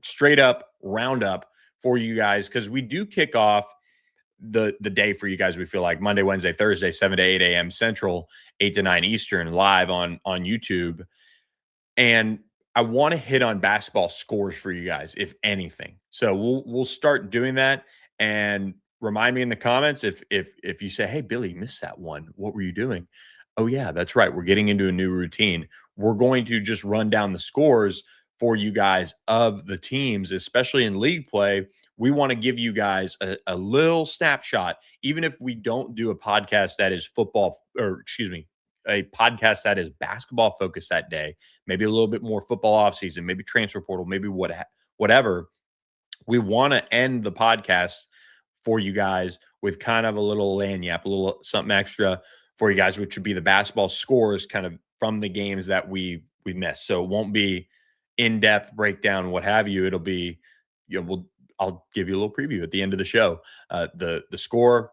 straight up roundup for you guys, because we do kick off the day for you guys. We feel like Monday, Wednesday, Thursday, 7 to 8 a.m. Central, 8 to 9 Eastern, live on YouTube. And I want to hit on basketball scores for you guys, if anything. So we'll start doing that. And remind me in the comments if you say, hey, Billy, you missed that one. What were you doing? Oh, yeah, that's right. We're getting into a new routine. We're going to just run down the scores for you guys of the teams, especially in league play. We want to give you guys a little snapshot, even if we don't do a podcast that is a podcast that is basketball focused that day, maybe a little bit more football offseason, maybe transfer portal, maybe whatever. We want to end the podcast for you guys with kind of a little lagniappe, a little something extra for you guys, which would be the basketball scores kind of from the games that we missed. So it won't be in-depth breakdown, what have you. It'll be, I'll give you a little preview at the end of the show. The score,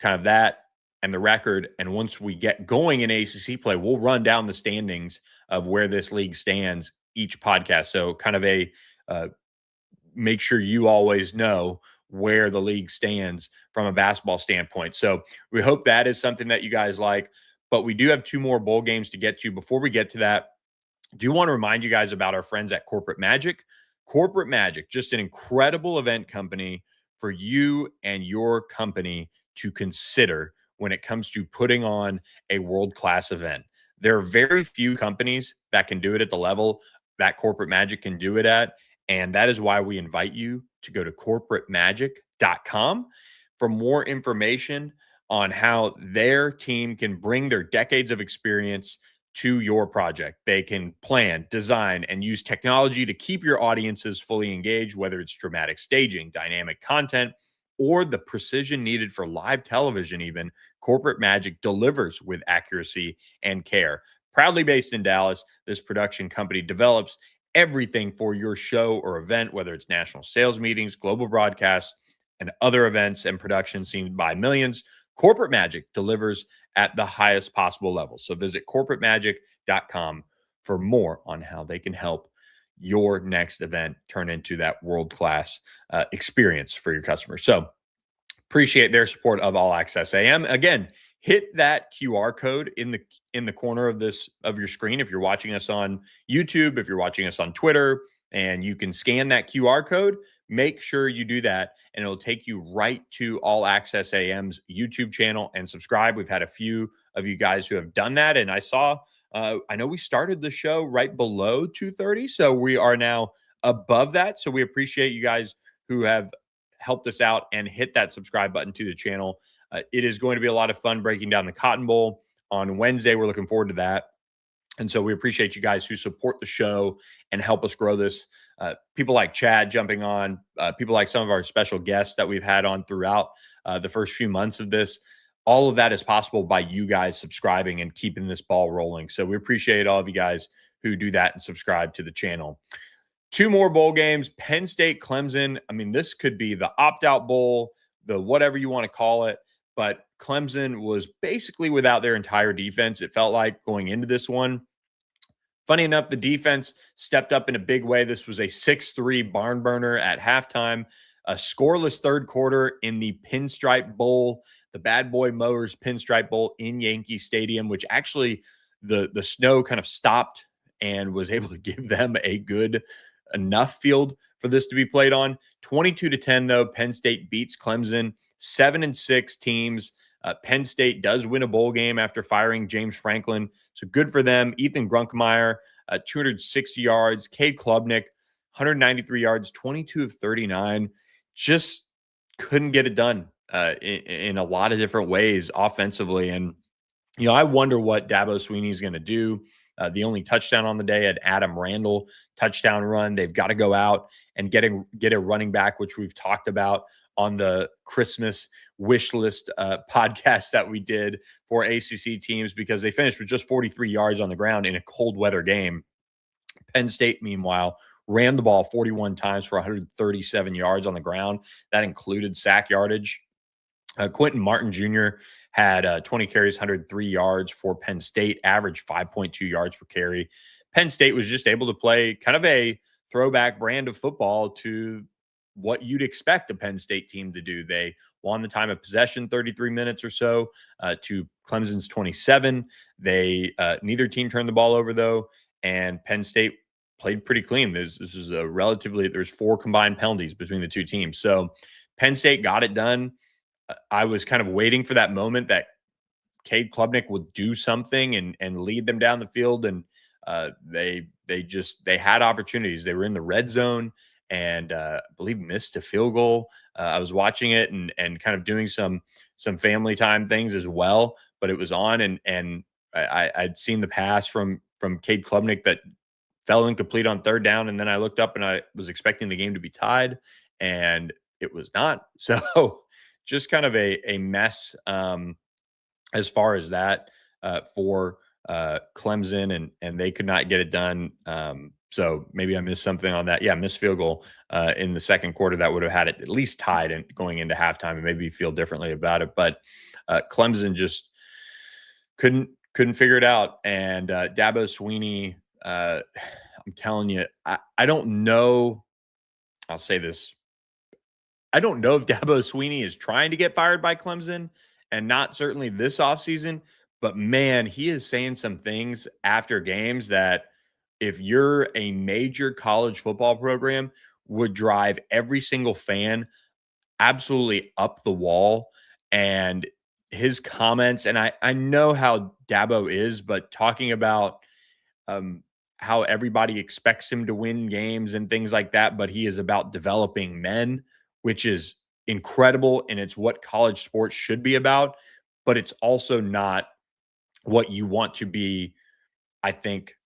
kind of that, and the record. And once we get going in ACC play, we'll run down the standings of where this league stands each podcast. So kind of a make sure you always know where the league stands from a basketball standpoint. So we hope that is something that you guys like. But we do have 2 more bowl games to get to. Before we get to that, I do want to remind you guys about our friends at Corporate Magic. Corporate Magic, just an incredible event company for you and your company to consider when it comes to putting on a world-class event. There are very few companies that can do it at the level that Corporate Magic can do it at, and that is why we invite you to go to corporatemagic.com for more information on how their team can bring their decades of experience to your project. They can plan, design, and use technology to keep your audiences fully engaged, whether it's dramatic staging, dynamic content, or the precision needed for live television even. Corporate Magic delivers with accuracy and care. Proudly based in Dallas, this production company develops everything for your show or event, whether it's national sales meetings, global broadcasts, and other events and productions seen by millions. Corporate Magic delivers at the highest possible level. So visit corporatemagic.com for more on how they can help your next event turn into that world-class experience for your customers. So appreciate their support of All Access AM. Again, hit that QR code in the corner of your screen if you're watching us on YouTube, if you're watching us on Twitter, and you can scan that QR code. Make sure you do that, and it'll take you right to All Access AM's YouTube channel and subscribe. We've had a few of you guys who have done that, and I know we started the show right below 2:30, so we are now above that. So we appreciate you guys who have helped us out and hit that subscribe button to the channel. It is going to be a lot of fun breaking down the Cotton Bowl on Wednesday. We're looking forward to that. And so we appreciate you guys who support the show and help us grow this. People like Chad jumping on, people like some of our special guests that we've had on throughout the first few months of this. All of that is possible by you guys subscribing and keeping this ball rolling. So we appreciate all of you guys who do that and subscribe to the channel. 2 more bowl games, Penn State, Clemson. I mean, this could be the opt-out bowl, the whatever you want to call it. But Clemson was basically without their entire defense, it felt like, going into this one. Funny enough, the defense stepped up in a big way. This was a 6-3 barn burner at halftime, a scoreless third quarter in the Pinstripe Bowl, the Bad Boy Mowers Pinstripe Bowl in Yankee Stadium, which actually the snow kind of stopped and was able to give them a good enough field for this to be played on. 22-10, though, Penn State beats Clemson. 7-6 teams. Penn State does win a bowl game after firing James Franklin. So good for them. Ethan Grunkemeyer, 260 yards. Cade Klubnik, 193 yards, 22 of 39. Just couldn't get it done in a lot of different ways offensively. And, I wonder what Dabo Swinney is going to do. The only touchdown on the day had Adam Randall touchdown run. They've got to go out and get a running back, which we've talked about on the Christmas wish list podcast that we did for ACC teams, because they finished with just 43 yards on the ground in a cold weather game. Penn State, meanwhile, ran the ball 41 times for 137 yards on the ground. That included sack yardage. Quentin Martin Jr. had 20 carries, 103 yards for Penn State, averaged 5.2 yards per carry. Penn State was just able to play kind of a throwback brand of football to what you'd expect a Penn State team to do. They won the time of possession 33 minutes or so to Clemson's 27. They neither team turned the ball over, though, and Penn State played pretty clean. This is there's 4 combined penalties between the two teams. So Penn State got it done. I was kind of waiting for that moment that Cade Klubnik would do something and lead them down the field, and they had opportunities. They were in the red zone and I believe missed a field goal. I was watching it and kind of doing some family time things as well, but it was on, and I'd seen the pass from Cade Klubnik that fell incomplete on third down, and then I looked up and I was expecting the game to be tied, and it was not. So just kind of a mess as far as that for Clemson, and they could not get it done. So maybe I missed something on that. Yeah, missed field goal in the second quarter that would have had it at least tied and going into halftime, and maybe feel differently about it. But Clemson just couldn't figure it out. And Dabo Swinney, I'm telling you, I don't know. I'll say this. I don't know if Dabo Swinney is trying to get fired by Clemson, and not certainly this offseason, but man, he is saying some things after games that if you're a major college football program would drive every single fan absolutely up the wall. And his comments, and I know how Dabo is, but talking about how everybody expects him to win games and things like that, but he is about developing men, which is incredible. And it's what college sports should be about, but it's also not what you want to be, I think,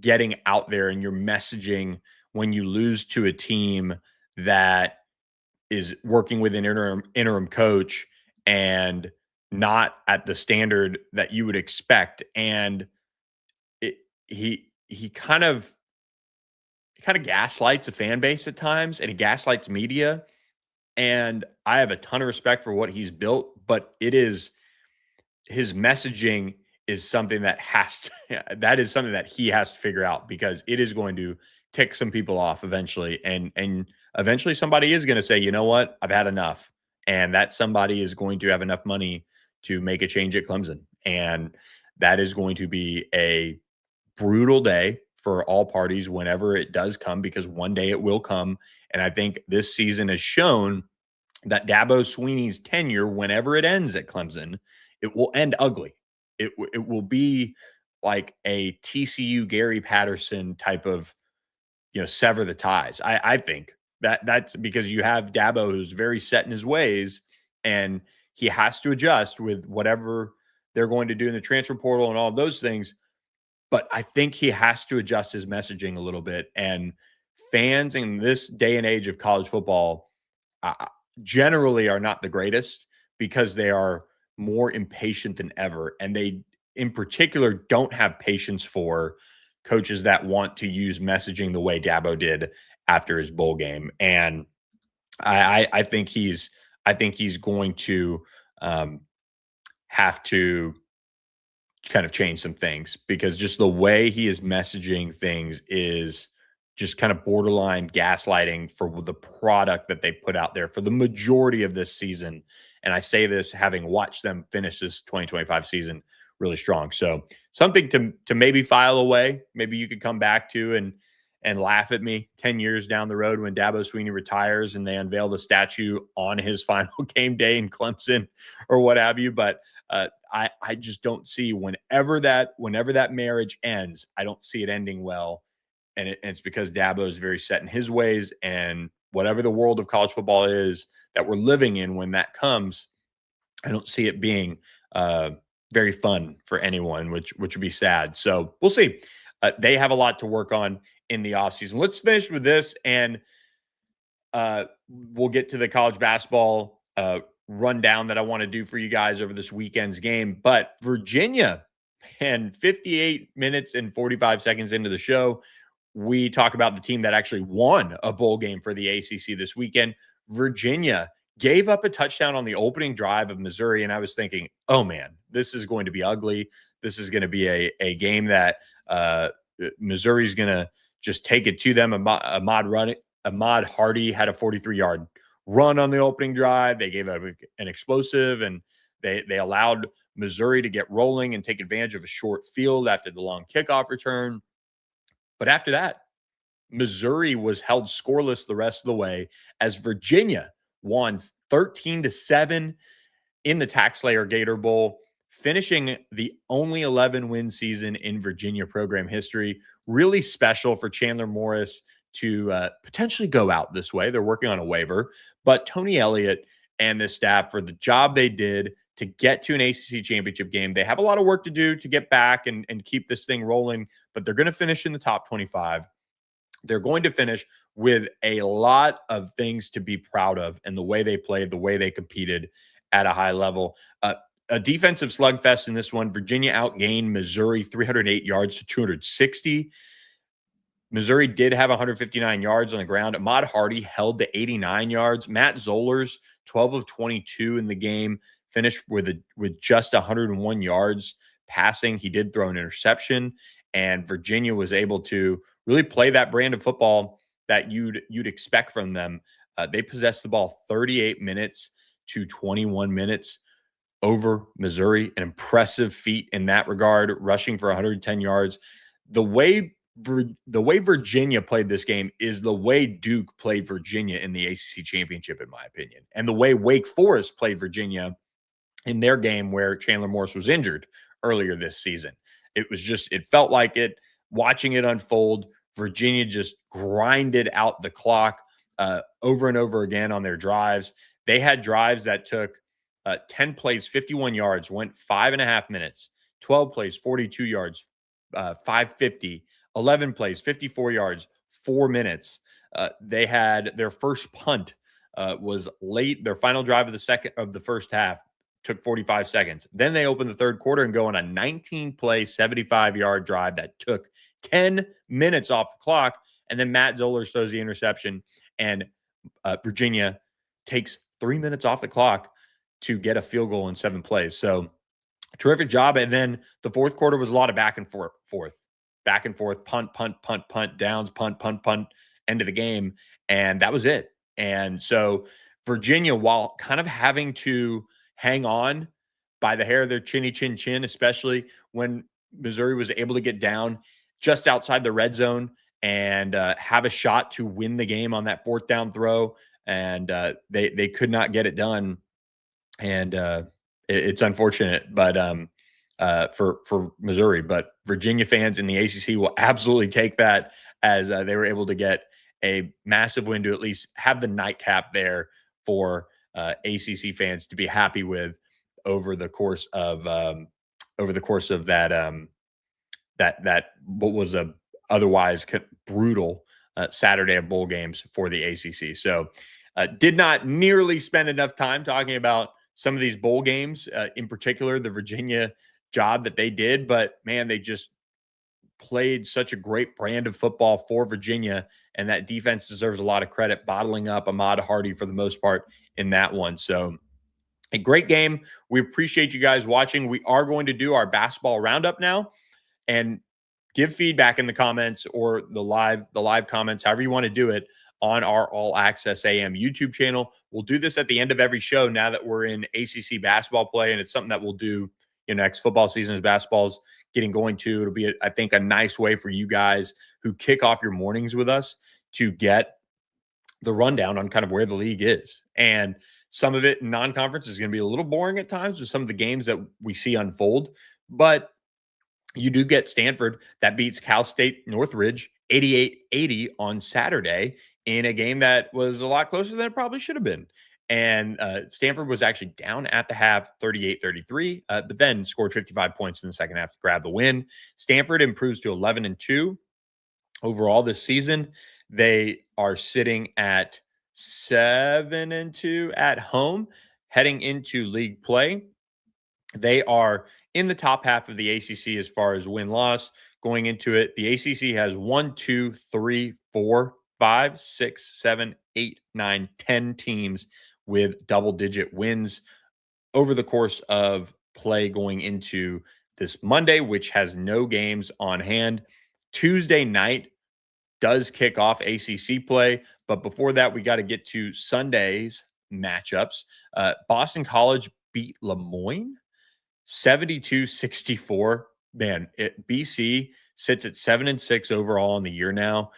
getting out there in your messaging when you lose to a team that is working with an interim coach and not at the standard that you would expect. And he kind of gaslights a fan base at times, and he gaslights media. And I have a ton of respect for what he's built, but his messaging is something that that is something that he has to figure out, because it is going to tick some people off eventually. And eventually somebody is going to say, you know what, I've had enough. And that somebody is going to have enough money to make a change at Clemson. And that is going to be a brutal day for all parties whenever it does come, because one day it will come. And I think this season has shown that Dabo Swinney's tenure, whenever it ends at Clemson, it will end ugly. It will be like a TCU Gary Patterson type of, sever the ties. I think that's because you have Dabo, who's very set in his ways, and he has to adjust with whatever they're going to do in the transfer portal and all of those things. But I think he has to adjust his messaging a little bit. And fans in this day and age of college football generally are not the greatest, because they are more impatient than ever. And they, in particular, don't have patience for coaches that want to use messaging the way Dabo did after his bowl game. And I think he's going to have to kind of change some things, because just the way he is messaging things is just kind of borderline gaslighting for the product that they put out there for the majority of this season. And I say this having watched them finish this 2025 season really strong. So something to maybe file away. Maybe you could come back to and laugh at me 10 years down the road when Dabo Swinney retires and they unveil the statue on his final game day in Clemson or what have you. But I just don't see whenever that marriage ends, I don't see it ending well. And it's because Dabo is very set in his ways, and whatever the world of college football is that we're living in when that comes, I don't see it being very fun for anyone, which would be sad. So we'll see. They have a lot to work on in the offseason. Let's finish with this, and we'll get to the college basketball rundown that I want to do for you guys over this weekend's game. But Virginia, and 58 minutes and 45 seconds into the show, we talk about the team that actually won a bowl game for the ACC this weekend. Virginia gave up a touchdown on the opening drive of Missouri, and I was thinking, oh man, this is going to be ugly. This is going to be a game that Missouri's going to just take it to them. Ahmad Hardy had a 43-yard run on the opening drive. They gave up an explosive, and they allowed Missouri to get rolling and take advantage of a short field after the long kickoff return. But after that, Missouri was held scoreless the rest of the way as Virginia won 13-7 in the TaxSlayer Gator Bowl, finishing the only 11-win season in Virginia program history. Really special for Chandler Morris to potentially go out this way. They're working on a waiver, but Tony Elliott and the staff, for the job they did to get to an ACC championship game. They have a lot of work to do to get back and keep this thing rolling, but they're going to finish in the top 25. They're going to finish with a lot of things to be proud of, and the way they played, the way they competed at a high level. a defensive slugfest in this one. Virginia outgained Missouri 308 yards to 260. Missouri did have 159 yards on the ground. Ahmad Hardy held to 89 yards. Matt Zollers, 12 of 22 in the game, finished with just 101 yards passing. He did throw an interception, and Virginia was able to really play that brand of football that you'd expect from them. They possessed the ball 38 minutes to 21 minutes over Missouri. An impressive feat in that regard, rushing for 110 yards. The way Virginia played this game is the way Duke played Virginia in the ACC championship, in my opinion, and the way Wake Forest played Virginia in their game where Chandler Morris was injured earlier this season. It felt like it. Watching it unfold, Virginia just grinded out the clock over and over again on their drives. They had drives that took 10 plays, 51 yards, went 5.5 minutes, 12 plays, 42 yards, 550, 11 plays, 54 yards, 4 minutes. They had their first punt was late. Their final drive of the first half took 45 seconds. Then they opened the third quarter and go on a 19-play, 75-yard drive that took 10 minutes off the clock. And then Matt Zollers throws the interception, and Virginia takes 3 minutes off the clock to get a field goal in 7 plays. So terrific job. And then the fourth quarter was a lot of back and forth, punt, downs, punt, end of the game. And that was it. And so Virginia, while kind of having to hang on by the hair of their chin, especially when Missouri was able to get down just outside the red zone and have a shot to win the game on that fourth down throw. And they could not get it done. And it's unfortunate, but for Missouri, but Virginia fans in the ACC will absolutely take that as they were able to get a massive win to at least have the nightcap there for ACC fans to be happy with over the course of that what was a otherwise brutal Saturday of bowl games for the ACC. So did not nearly spend enough time talking about some of these bowl games, in particular the Virginia job that they did, but man, they just played such a great brand of football for Virginia, and that defense deserves a lot of credit, bottling up Ahmad Hardy for the most part in that one. So a great game. We appreciate you guys watching. We are going to do our basketball roundup now, and give feedback in the comments or the live comments, however you want to do it, on our All Access AM YouTube channel. We'll do this at the end of every show now that we're in ACC basketball play, and it's something that we'll do next football season as basketball's getting going to. It'll be, I think, a nice way for you guys who kick off your mornings with us to get the rundown on kind of where the league is. And some of it in non-conference is going to be a little boring at times with some of the games that we see unfold, but you do get Stanford that beats Cal State Northridge 88-80 on Saturday in a game that was a lot closer than it probably should have been. And Stanford was actually down at the half 38-33, but then scored 55 points in the second half to grab the win. Stanford improves to 11-2 overall this season. They are sitting at 7-2 at home heading into league play. They are in the top half of the ACC as far as win-loss going into it. The ACC has 1, 2, 3, 4, 5, 6, 7, 8, 9, 10 teams with double-digit wins over the course of play going into this Monday, which has no games on hand. Tuesday night does kick off ACC play, but before that, we got to get to Sunday's matchups. Boston College beat Lemoyne 72-64. Man, BC sits at 7-6 overall in the year now,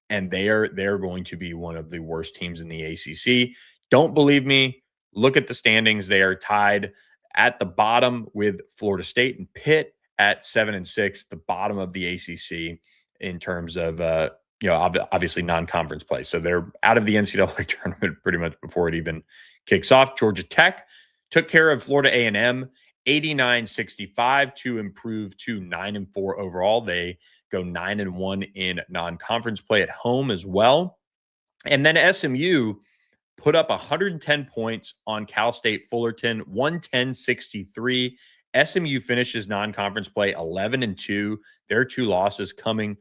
and they're going to be one of the worst teams in the ACC. Don't believe me? Look at the standings. They are tied at the bottom with Florida State and Pitt at 7-6, the bottom of the ACC in terms of obviously non-conference play. So they're out of the NCAA tournament pretty much before it even kicks off. Georgia Tech took care of Florida A&M 89-65 to improve to 9-4 overall. They go 9-1 in non-conference play at home as well. And then SMU put up 110 points on Cal State Fullerton, 110-63. SMU finishes non-conference play 11-2. Their 2 losses coming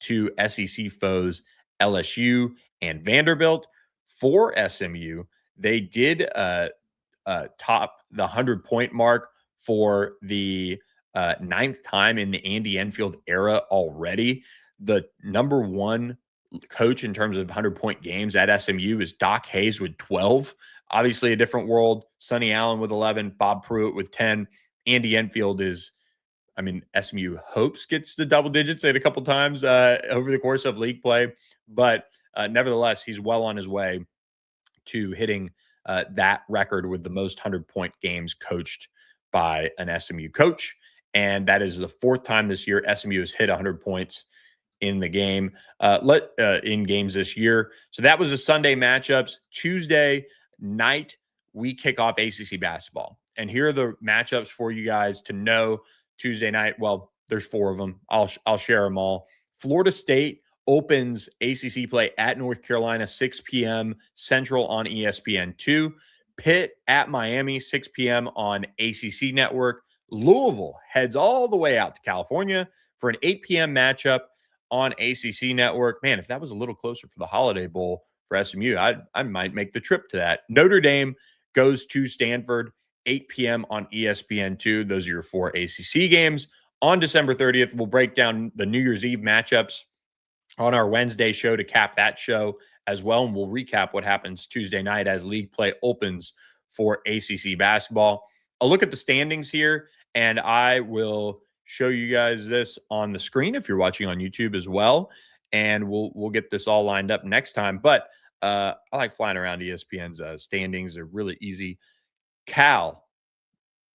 to SEC foes LSU and Vanderbilt. For SMU, they did top the 100-point mark for the 9th time in the Andy Enfield era already. The number 1 coach in terms of 100-point games at SMU is Doc Hayes with 12. Obviously a different world. Sonny Allen with 11, Bob Pruitt with 10. Andy Enfield is, SMU hopes gets the double digits a couple times over the course of league play, but nevertheless, he's well on his way to hitting that record with the most 100-point games coached by an SMU coach. And that is the 4th time this year SMU has hit 100 points in the game, in games this year. So that was the Sunday matchups. Tuesday night, we kick off ACC basketball. And here are the matchups for you guys to know Tuesday night. Well, there's 4 of them. I'll share them all. Florida State opens ACC play at North Carolina, 6 p.m. Central on ESPN2. Pitt at Miami, 6 p.m. on ACC Network. Louisville heads all the way out to California for an 8 p.m. matchup on ACC Network. Man, if that was a little closer for the Holiday Bowl for SMU, I might make the trip to that. Notre Dame goes to Stanford, 8 p.m. on ESPN2. Those are your 4 ACC games. On December 30th, we'll break down the New Year's Eve matchups on our Wednesday show to cap that show as well. And we'll recap what happens Tuesday night as league play opens for ACC basketball. I'll look at the standings here, and I will show you guys this on the screen if you're watching on YouTube as well. And we'll get this all lined up next time. But I like flying around ESPN's standings. They're really easy. Cal,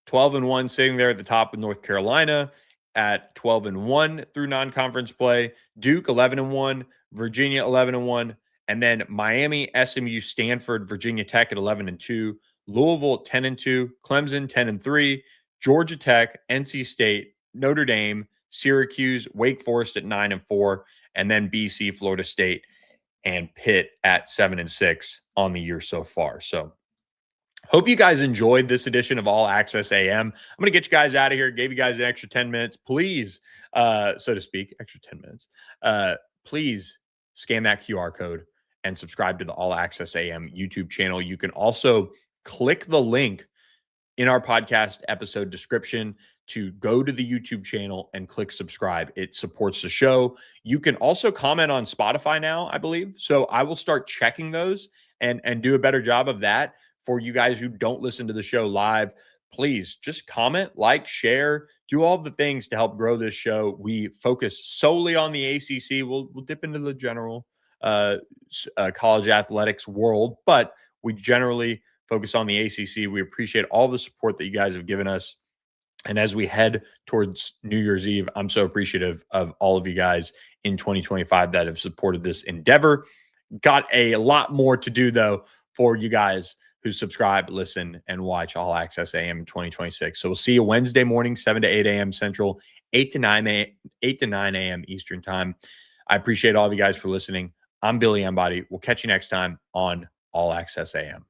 12-1, sitting there at the top with North Carolina at 12-1 through non-conference play. Duke, 11-1. Virginia, 11-1. And then Miami, SMU, Stanford, Virginia Tech at 11-2. Louisville, 10-2. Clemson, 10-3. Georgia Tech, NC State, Notre Dame, Syracuse, Wake Forest at 9-4. And then BC, Florida State, and Pitt at 7-6 on the year so far. So hope you guys enjoyed this edition of All Access AM. I'm going to get you guys out of here. Gave you guys an extra 10 minutes. Please, so to speak, extra 10 minutes. Please scan that QR code and subscribe to the All Access AM YouTube channel. You can also click the link in our podcast episode description to go to the YouTube channel and click subscribe. It supports the show. You can also comment on Spotify now, I believe. So I will start checking those and do a better job of that. For you guys who don't listen to the show live, please just comment, like, share, do all the things to help grow this show. We focus solely on the ACC. We'll dip into the general college athletics world, but we generally focus on the ACC. We appreciate all the support that you guys have given us. And as we head towards New Year's Eve, I'm so appreciative of all of you guys in 2025 that have supported this endeavor. Got a lot more to do, though, for you guys who subscribe, listen, and watch All Access AM in 2026. So we'll see you Wednesday morning, 7 to 8 a.m. Central, 8 to 9 a.m. Eastern Time. I appreciate all of you guys for listening. I'm Billy Embody. We'll catch you next time on All Access AM.